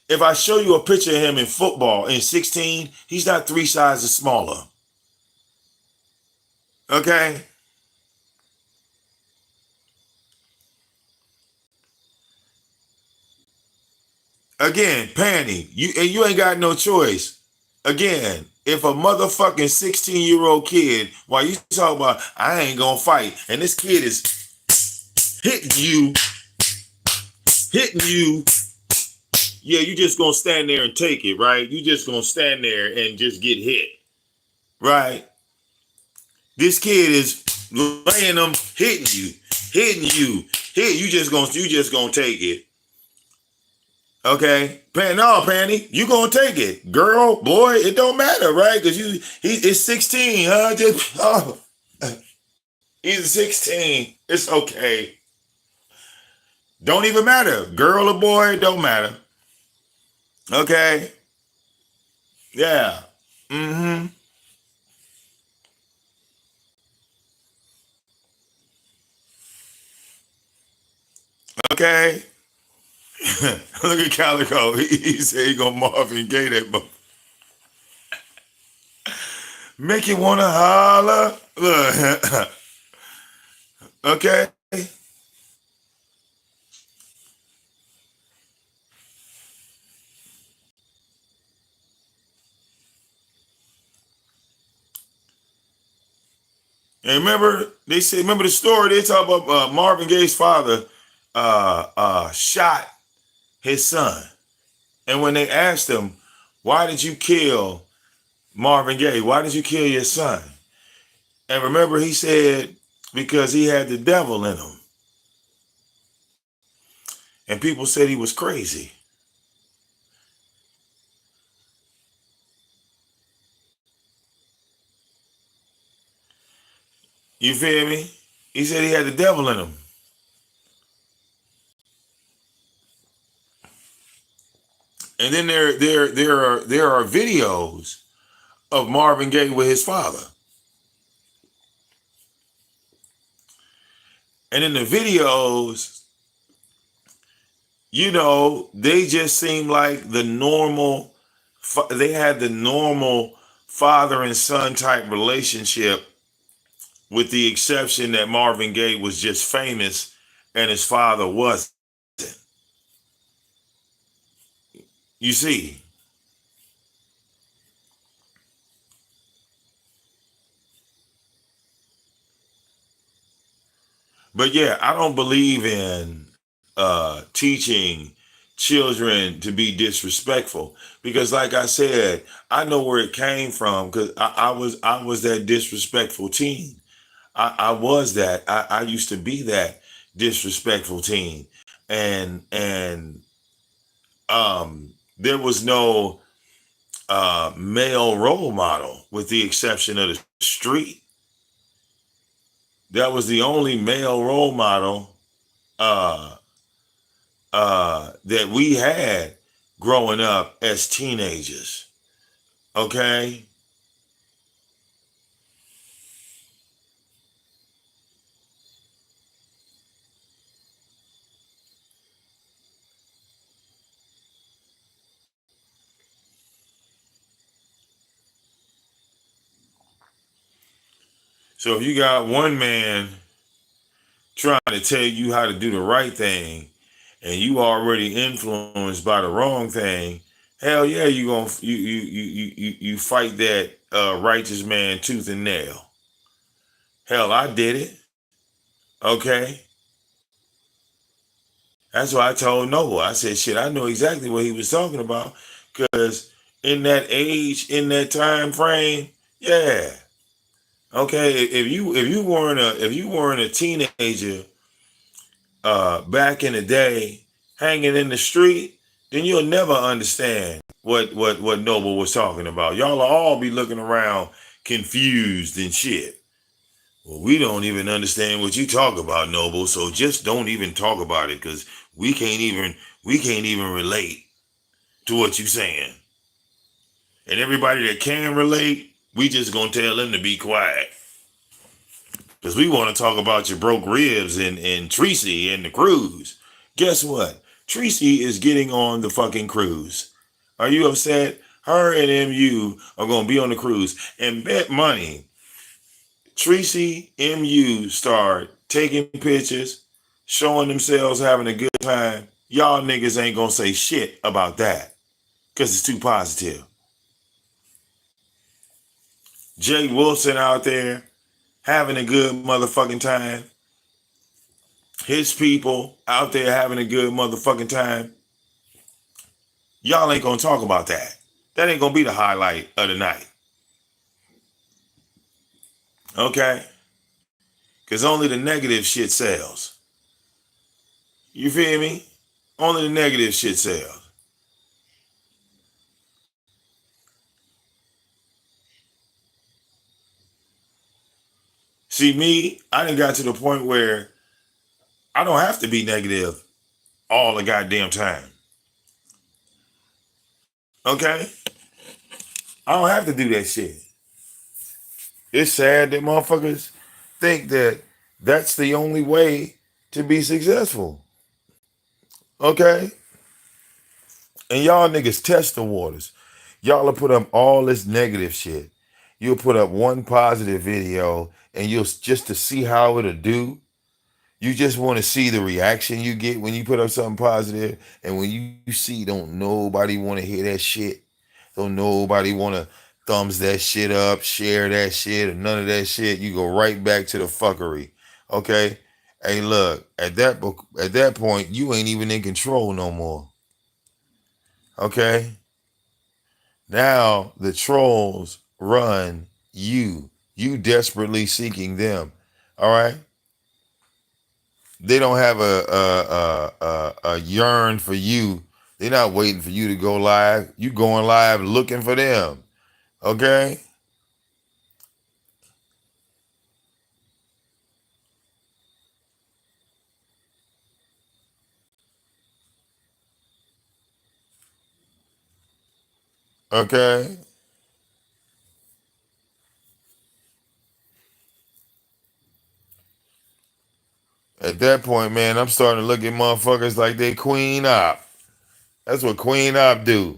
If I show you a picture of him in football in 16, he's not 3 sizes smaller. Okay? Again, Panty, you ain't got no choice. Again, if a motherfucking 16-year-old kid, while you talking about I ain't gonna fight, and this kid is hitting you, yeah, you just gonna stand there and take it, right? You just gonna stand there and just get hit, right? This kid is laying them, hitting you, you just gonna take it. Okay, no, Panty, you gonna take it, girl, boy, it don't matter, right? Because it's 16, huh? He's 16. It's okay. Don't even matter, girl or boy, it don't matter. Okay, yeah, mm-hmm. Okay. Look at Calico. He said he gonna Marvin Gaye that, but make you wanna holler. Look, okay. And remember, they said, remember the story? They talk about Marvin Gaye's father shot his son, and when they asked him, "Why did you kill Marvin Gaye? Why did you kill your son?" And remember, he said because he had the devil in him, and people said he was crazy. You feel me? He said he had the devil in him. And then there are videos of Marvin Gaye with his father. And in the videos, they just seem like the normal, they had the normal father and son type relationship, with the exception that Marvin Gaye was just famous and his father wasn't. You see? But yeah, I don't believe in teaching children to be disrespectful, because like I said, I know where it came from, because I was that disrespectful teen. I was that. I used to be that disrespectful teen. And there was no male role model, with the exception of the street. That was the only male role model uh, that we had growing up as teenagers. Okay. So if you got one man trying to tell you how to do the right thing, and you already influenced by the wrong thing, hell yeah, you fight that righteous man tooth and nail. Hell, I did it. Okay. That's why I told Noble. I said, shit, I know exactly what he was talking about. Cause in that age, in that time frame, yeah. Okay. If you weren't a teenager back in the day hanging in the street, then you'll never understand what Noble was talking about. Y'all will all be looking around confused and shit. Well, we don't even understand what you talk about, Noble, so just don't even talk about it, because we can't even relate to what you saying. And everybody that can relate, we just gonna tell them to be quiet. Because we want to talk about your broke ribs and Treecy and the cruise. Guess what? Treecy is getting on the fucking cruise. Are you upset? Her and MU are gonna be on the cruise. And bet money, Treecy, MU start taking pictures, showing themselves having a good time. Y'all niggas ain't gonna say shit about that because it's too positive. Jay Wilson out there having a good motherfucking time. His people out there having a good motherfucking time. Y'all ain't gonna talk about that. That ain't gonna be the highlight of the night. Okay? Because only the negative shit sells. You feel me? Only the negative shit sells. See, me, I done got to the point where I don't have to be negative all the goddamn time. Okay? I don't have to do that shit. It's sad that motherfuckers think that that's the only way to be successful. Okay? And y'all niggas test the waters. Y'all will put up all this negative shit. You'll put up one positive video and you'll just to see how it'll do. You just want to see the reaction you get when you put up something positive. And when you see, don't nobody want to hear that shit. Don't nobody want to thumbs that shit up, share that shit, or none of that shit. You go right back to the fuckery. Okay? Hey, look, at that point, you ain't even in control no more. Okay? Now the trolls run you. You desperately seeking them. All right? They don't have a yearn for you. They're not waiting for you to go live. You going live looking for them. Okay? Okay? At that point, man, I'm starting to look at motherfuckers like they Queen Op. That's what Queen Op do.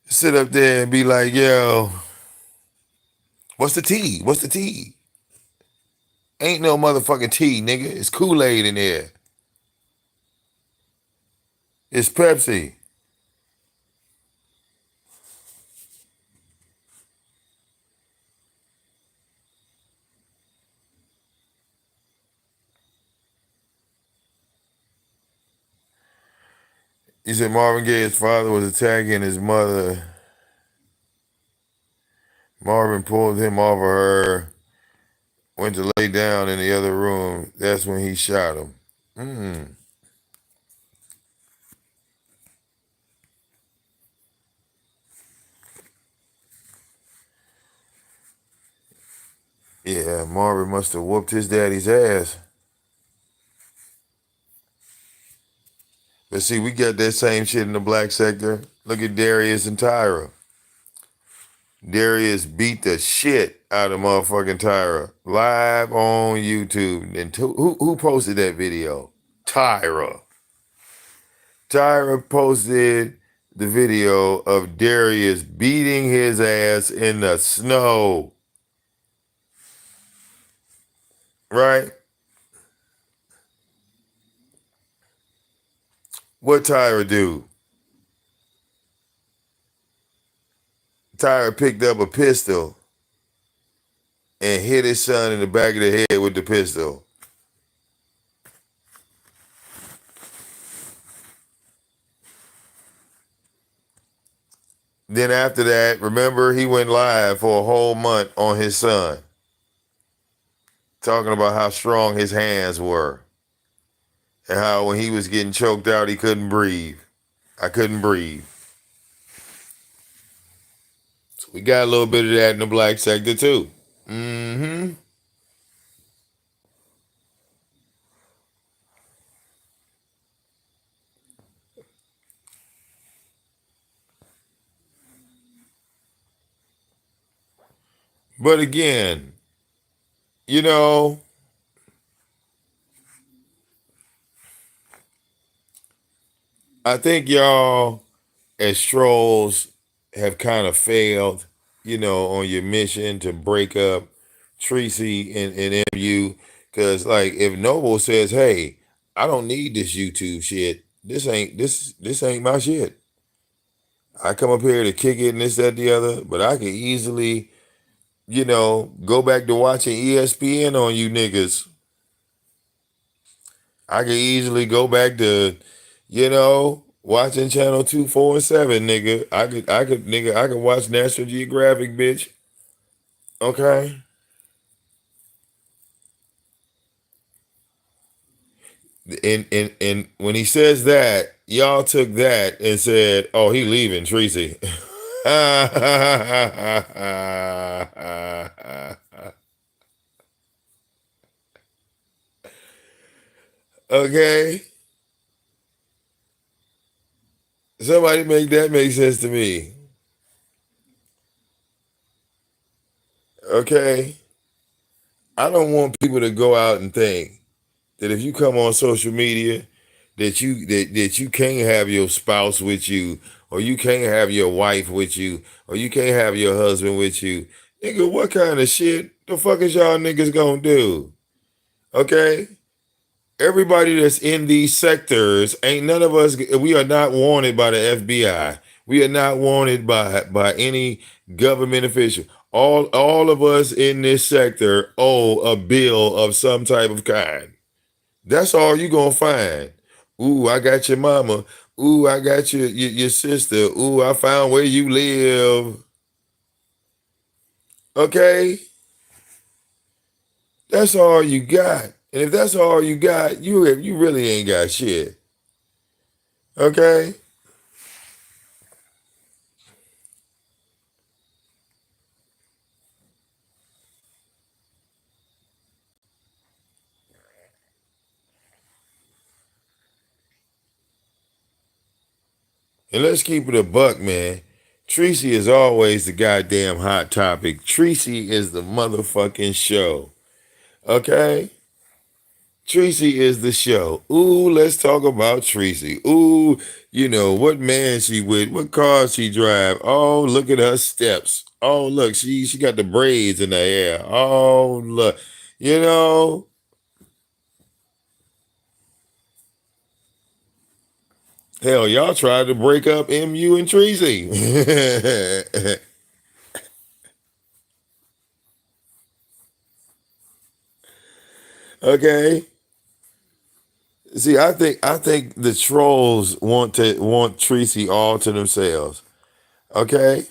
Sit up there and be like, yo, what's the tea? What's the tea? Ain't no motherfucking tea, nigga. It's Kool-Aid in there. It's Pepsi. He said Marvin Gaye's father was attacking his mother. Marvin pulled him off of her, went to lay down in the other room. That's when he shot him. Yeah, Marvin must have whooped his daddy's ass. But see, we got that same shit in the black sector. Look at Darius and Tyra. Darius beat the shit out of motherfucking Tyra live on YouTube. And who posted that video? Tyra. Tyra posted the video of Darius beating his ass in the snow. Right? What Tyra do? Tyra picked up a pistol and hit his son in the back of the head with the pistol. Then after that, remember, he went live for a whole month on his son, talking about how strong his hands were and how when he was getting choked out, he couldn't breathe. I couldn't breathe. So we got a little bit of that in the black sector too. Mm-hmm. But again, you know, I think y'all as trolls have kind of failed, on your mission to break up Treecy and MU. Cause like if Noble says, hey, I don't need this YouTube shit. This ain't my shit. I come up here to kick it and this, that, the other, but I can easily, go back to watching ESPN on you niggas. I can easily go back to, watching channel 247, nigga. I could watch National Geographic, bitch. Okay. And when he says that, y'all took that and said, "Oh, he leaving, Treecy." Okay, somebody make that make sense to me. Okay, I don't want people to go out and think that if you come on social media that you can't have your spouse with you, or you can't have your wife with you, or you can't have your husband with you. Nigga, what kind of shit the fuck is y'all niggas gonna do? Okay? Everybody that's in these sectors, ain't none of us, we are not wanted by the FBI. We are not wanted by any government official. All of us in this sector owe a bill of some type of kind. That's all you gonna find. Ooh, I got your mama. Ooh, I got your sister. Ooh, I found where you live. Okay? That's all you got. And if that's all you got, you really ain't got shit. Okay? And let's keep it a buck, man. Treecy is always the goddamn hot topic. Treecy is the motherfucking show. Okay? Treecy is the show. Ooh, let's talk about Treecy. Ooh, what man she with, what car she drive. Oh, look at her steps. Oh, look, she got the braids in her hair. Oh, look, you know. Hell, y'all tried to break up MU and Treecy. Okay. See, I think the trolls want Treecy all to themselves. Okay?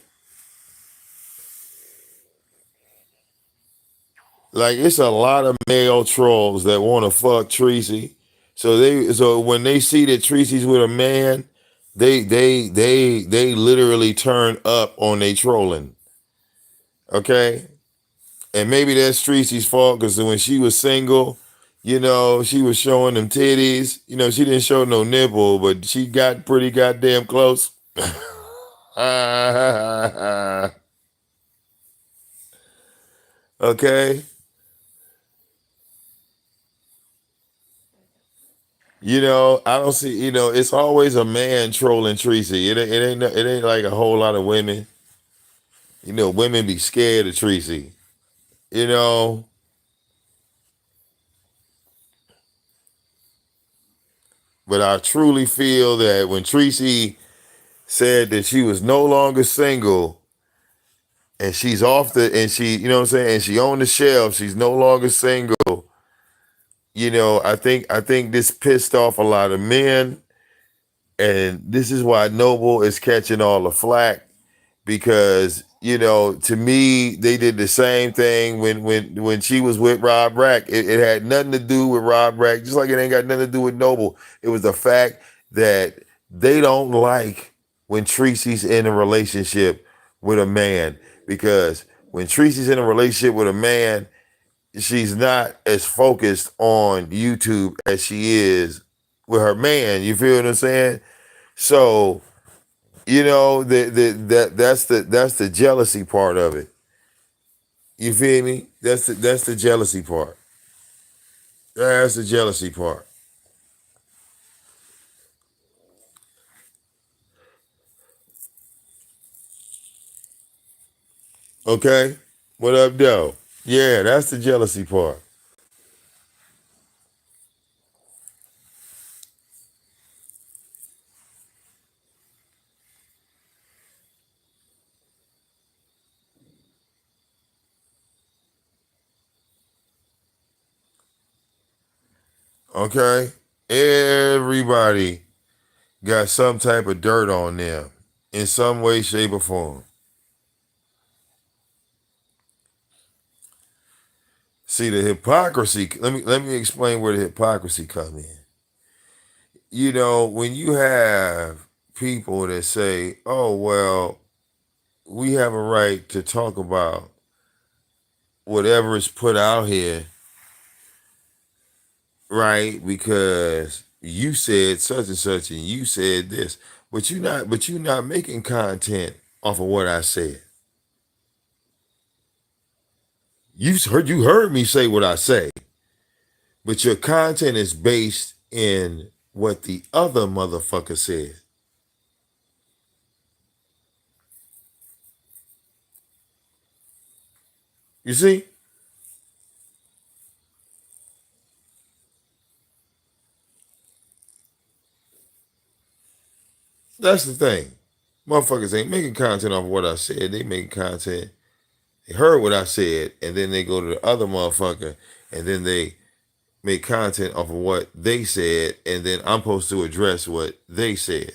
Like it's a lot of male trolls that want to fuck Treecy. So when they see that Treecy's with a man, they literally turn up on they trolling. Okay? And maybe that's Treecy's fault because when she was single, she was showing them titties. She didn't show no nipple, but she got pretty goddamn close. Okay? I don't see. It's always a man trolling Treecy. It ain't like a whole lot of women. Women be scared of Treecy. You know, but I truly feel that when Treecy said that she was no longer single and she's off and she, you know what I'm saying, and she on the shelf, she's no longer single. I think this pissed off a lot of men, and this is why Noble is catching all the flack because to me they did the same thing when she was with Rob Rack. It had nothing to do with Rob Rack, just like it ain't got nothing to do with Noble. It was the fact that they don't like when Treecy's in a relationship with a man, because when Treecy's in a relationship with a man, she's not as focused on YouTube as she is with her man. You feel what I'm saying? So that's the jealousy part of it. You feel me? That's the jealousy part. That's the jealousy part. Okay? What up, though? Yeah, that's the jealousy part. Okay? Everybody got some type of dirt on them in some way, shape, or form. See the hypocrisy. Let me explain where the hypocrisy come in. When you have people that say, "Oh well, we have a right to talk about whatever is put out here, right? Because you said such and such, and you said this, but you're not making content off of what I said. You heard me say what I say, but your content is based in what the other motherfucker said. You see, that's the thing. Motherfuckers ain't making content off of what I said. They making content. They heard what I said, and then they go to the other motherfucker, and then they make content off of what they said, and then I'm supposed to address what they said.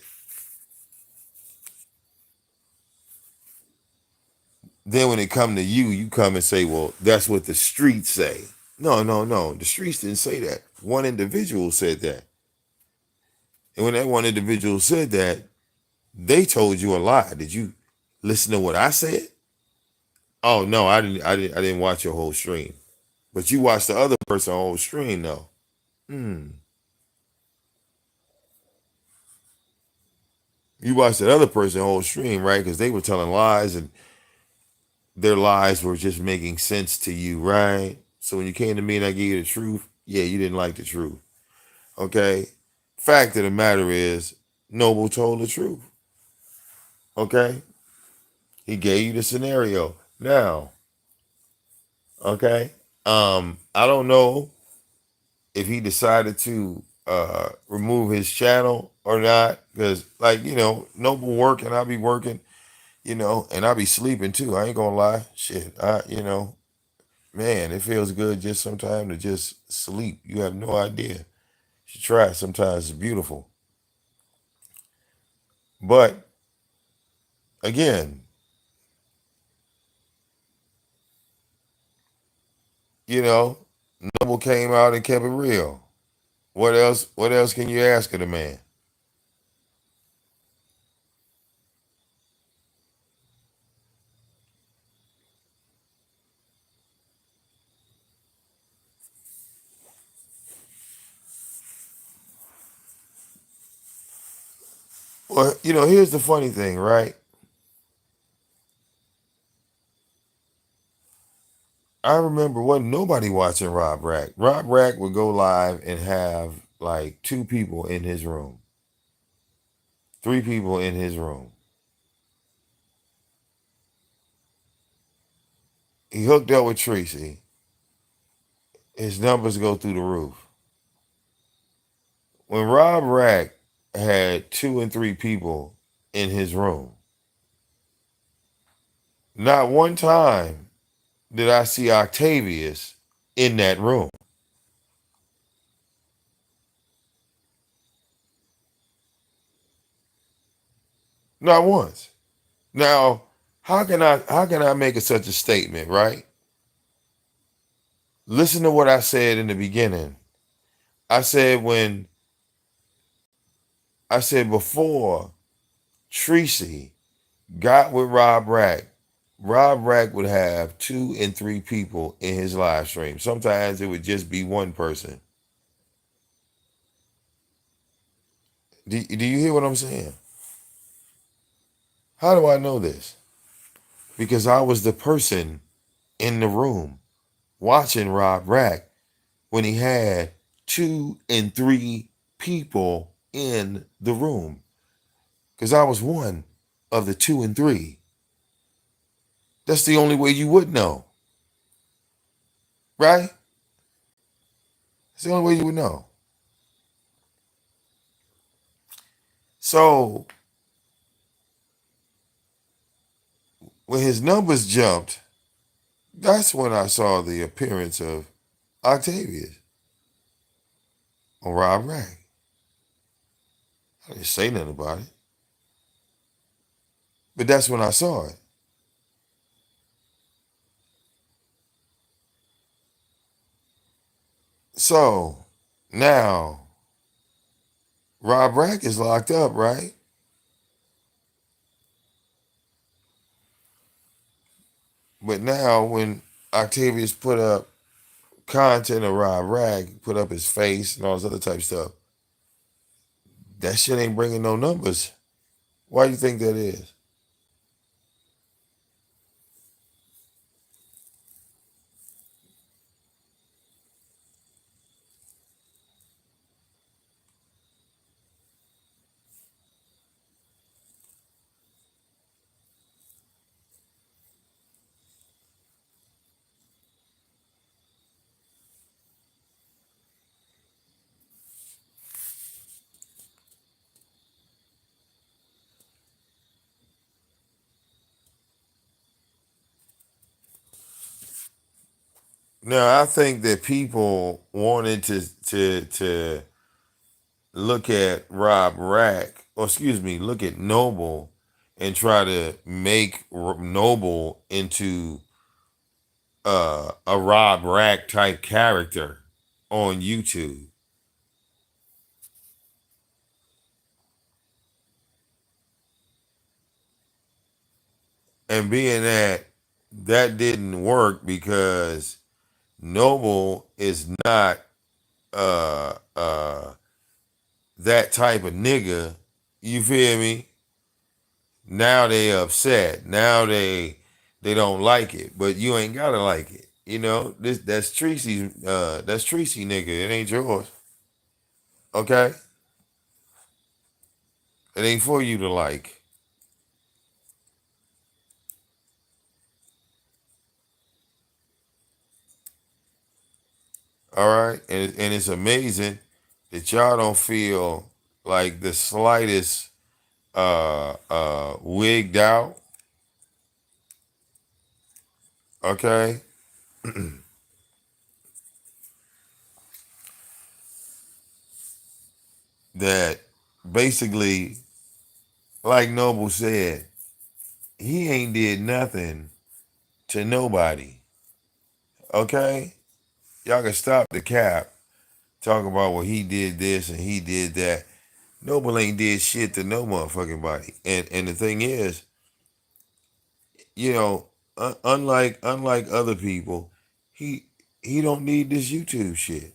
Then when it come to you, you come and say, well, that's what the streets say. No, no, no. The streets didn't say that. One individual said that. And when that one individual said that, they told you a lie. Did you listen to what I said? Oh no, I didn't watch your whole stream. But you watched the other person's whole stream though. Hmm. You watched that other person's whole stream, right? Because they were telling lies, and their lies were just making sense to you, right? So when you came to me and I gave you the truth, yeah, you didn't like the truth. Okay? Fact of the matter is, Noble told the truth. Okay? He gave you the scenario. Now, okay? I don't know if he decided to remove his channel or not, because Noble working, I be working, and I be sleeping too. I ain't gonna lie. Shit. Man, it feels good just sometimes to just sleep. You have no idea. You should try it sometimes. It's beautiful. But again, you know, Noble came out and kept it real. What else can you ask of the man? Well, here's the funny thing, right? I remember wasn't nobody watching Rob Rack. Rob Rack would go live and have like 2 people in his room, 3 people in his room. He hooked up with Treecy. His numbers go through the roof. When Rob Rack had 2 and 3 people in his room, not one time did I see Octavius in that room. Not once. Now, how can I make such a statement, right? Listen to what I said in the beginning. I said before Treecy got with Rob Rack would have 2 and 3 people in his live stream. Sometimes it would just be one person. Do you hear what I'm saying? How do I know this? Because I was the person in the room watching Rob Rack when he had 2 and 3 people in the room. Because I was one of the 2 and 3. That's the only way you would know. Right? It's the only way you would know. So when his numbers jumped, that's when I saw the appearance of Octavius on Rob Rack. I didn't say nothing about it. But that's when I saw it. So now Rob Rack is locked up, right? But now when Octavius put up content of Rob Rack, put up his face and all this other type of stuff, that shit ain't bringing no numbers. Why do you think that is? Now I think that people wanted to look at Rob Rack, or excuse me, look at Noble and try to make Noble into a Rob Rack type character on YouTube. And being that didn't work because Noble is not uh uh that type of nigga. You feel me? Now they upset. Now they don't like it. But you ain't gotta like it. You know, that's Treecy nigga. It ain't yours. Okay? It ain't for you to like. All right? And it's amazing that y'all don't feel like the slightest wigged out. Okay? That basically, like Noble said, he ain't did nothing to nobody. Okay? Y'all can stop the cap. Talk about, well, he did this and he did that. Noble ain't did shit to no motherfucking body. And the thing is, you know, unlike other people, he he don't need this YouTube shit.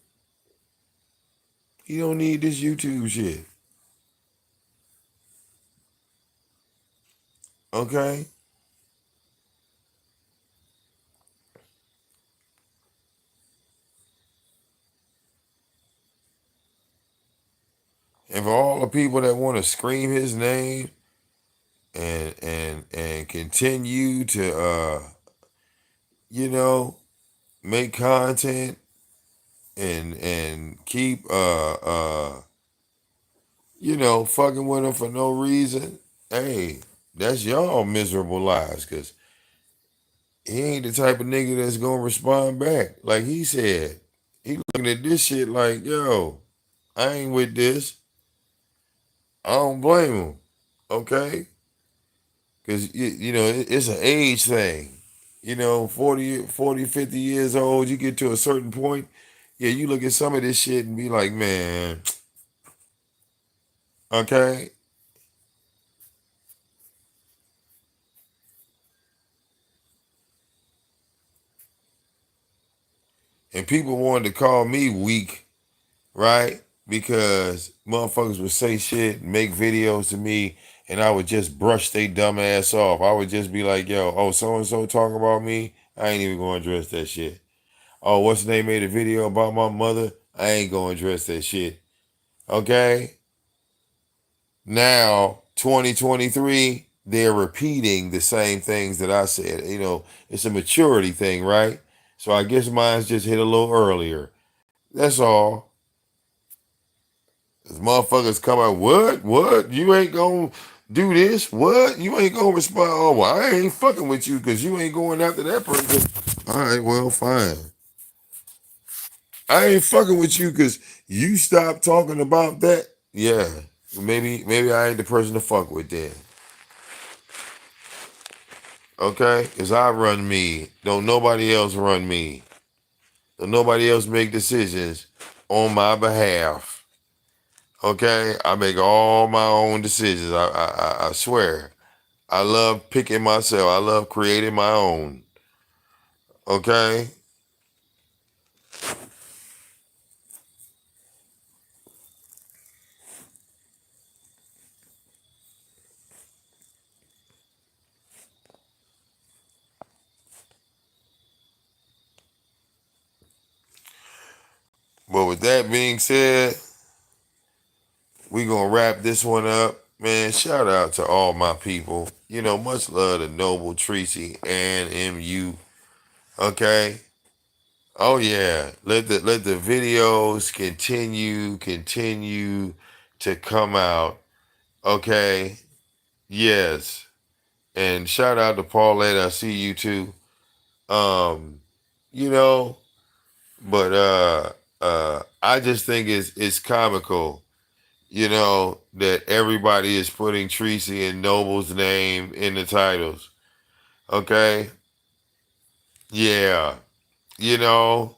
He don't need this YouTube shit. Okay? And for all the people that want to scream his name and continue to you know, make content and keep you know, fucking with him for no reason, hey, that's y'all miserable lives, cause he ain't the type of nigga that's gonna respond back. Like he said, he looking at this shit like, yo, I ain't with this. I don't blame him. Okay? Cause you know, it's an age thing. You know, 50 years old, you get to a certain point, yeah, you look at some of this shit and be like, man, okay? And people wanted to call me weak, right? Because motherfuckers would say shit, make videos to me, and I would just brush they dumb ass off. I would just be like, yo, oh, so-and-so talking about me? I ain't even gonna address that shit. Oh, what's the name made a video about my mother? I ain't gonna address that shit. Okay? Now, 2023, they're repeating the same things that I said. You know, it's a maturity thing, right? So I guess mine's just hit a little earlier. That's all. This motherfuckers come out, what? What? You ain't gonna do this? What? You ain't gonna respond? Oh, well, I ain't fucking with you because you ain't going after that person. All right, well, fine. I ain't fucking with you because you stopped talking about that. Yeah, maybe I ain't the person to fuck with then. Okay? Because I run me. Don't nobody else run me. Don't nobody else make decisions on my behalf. Okay? I make all my own decisions. I swear. I love picking myself. I love creating my own. Okay? But with that being said, we gonna wrap this one up. Man, shout out to all my people. You know, much love to Noble, Treecy, and MU. Okay? Oh yeah. Let the videos continue to come out. Okay. Yes. And shout out to Paulette. I see you too. Um, you know, but I just think it's comical, you know, that everybody is putting Treecy and Noble's name in the titles. Okay? Yeah. You know,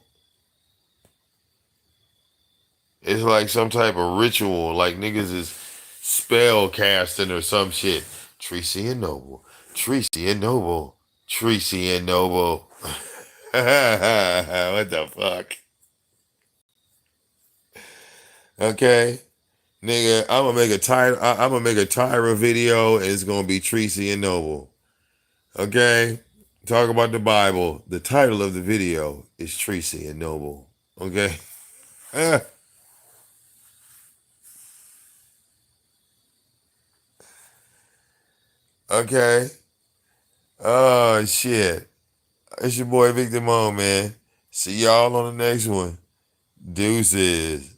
it's like some type of ritual, like niggas is spell casting or some shit. Treecy and Noble. Treecy and Noble. Treecy and Noble. What the fuck? Okay. Nigga, I'm gonna make a Tyra video and it's gonna be Treecy and Noble. Okay? Talk about the Bible. The title of the video is Treecy and Noble. Okay? Okay. Oh shit. It's your boy VicDamoane, man. See y'all on the next one. Deuces.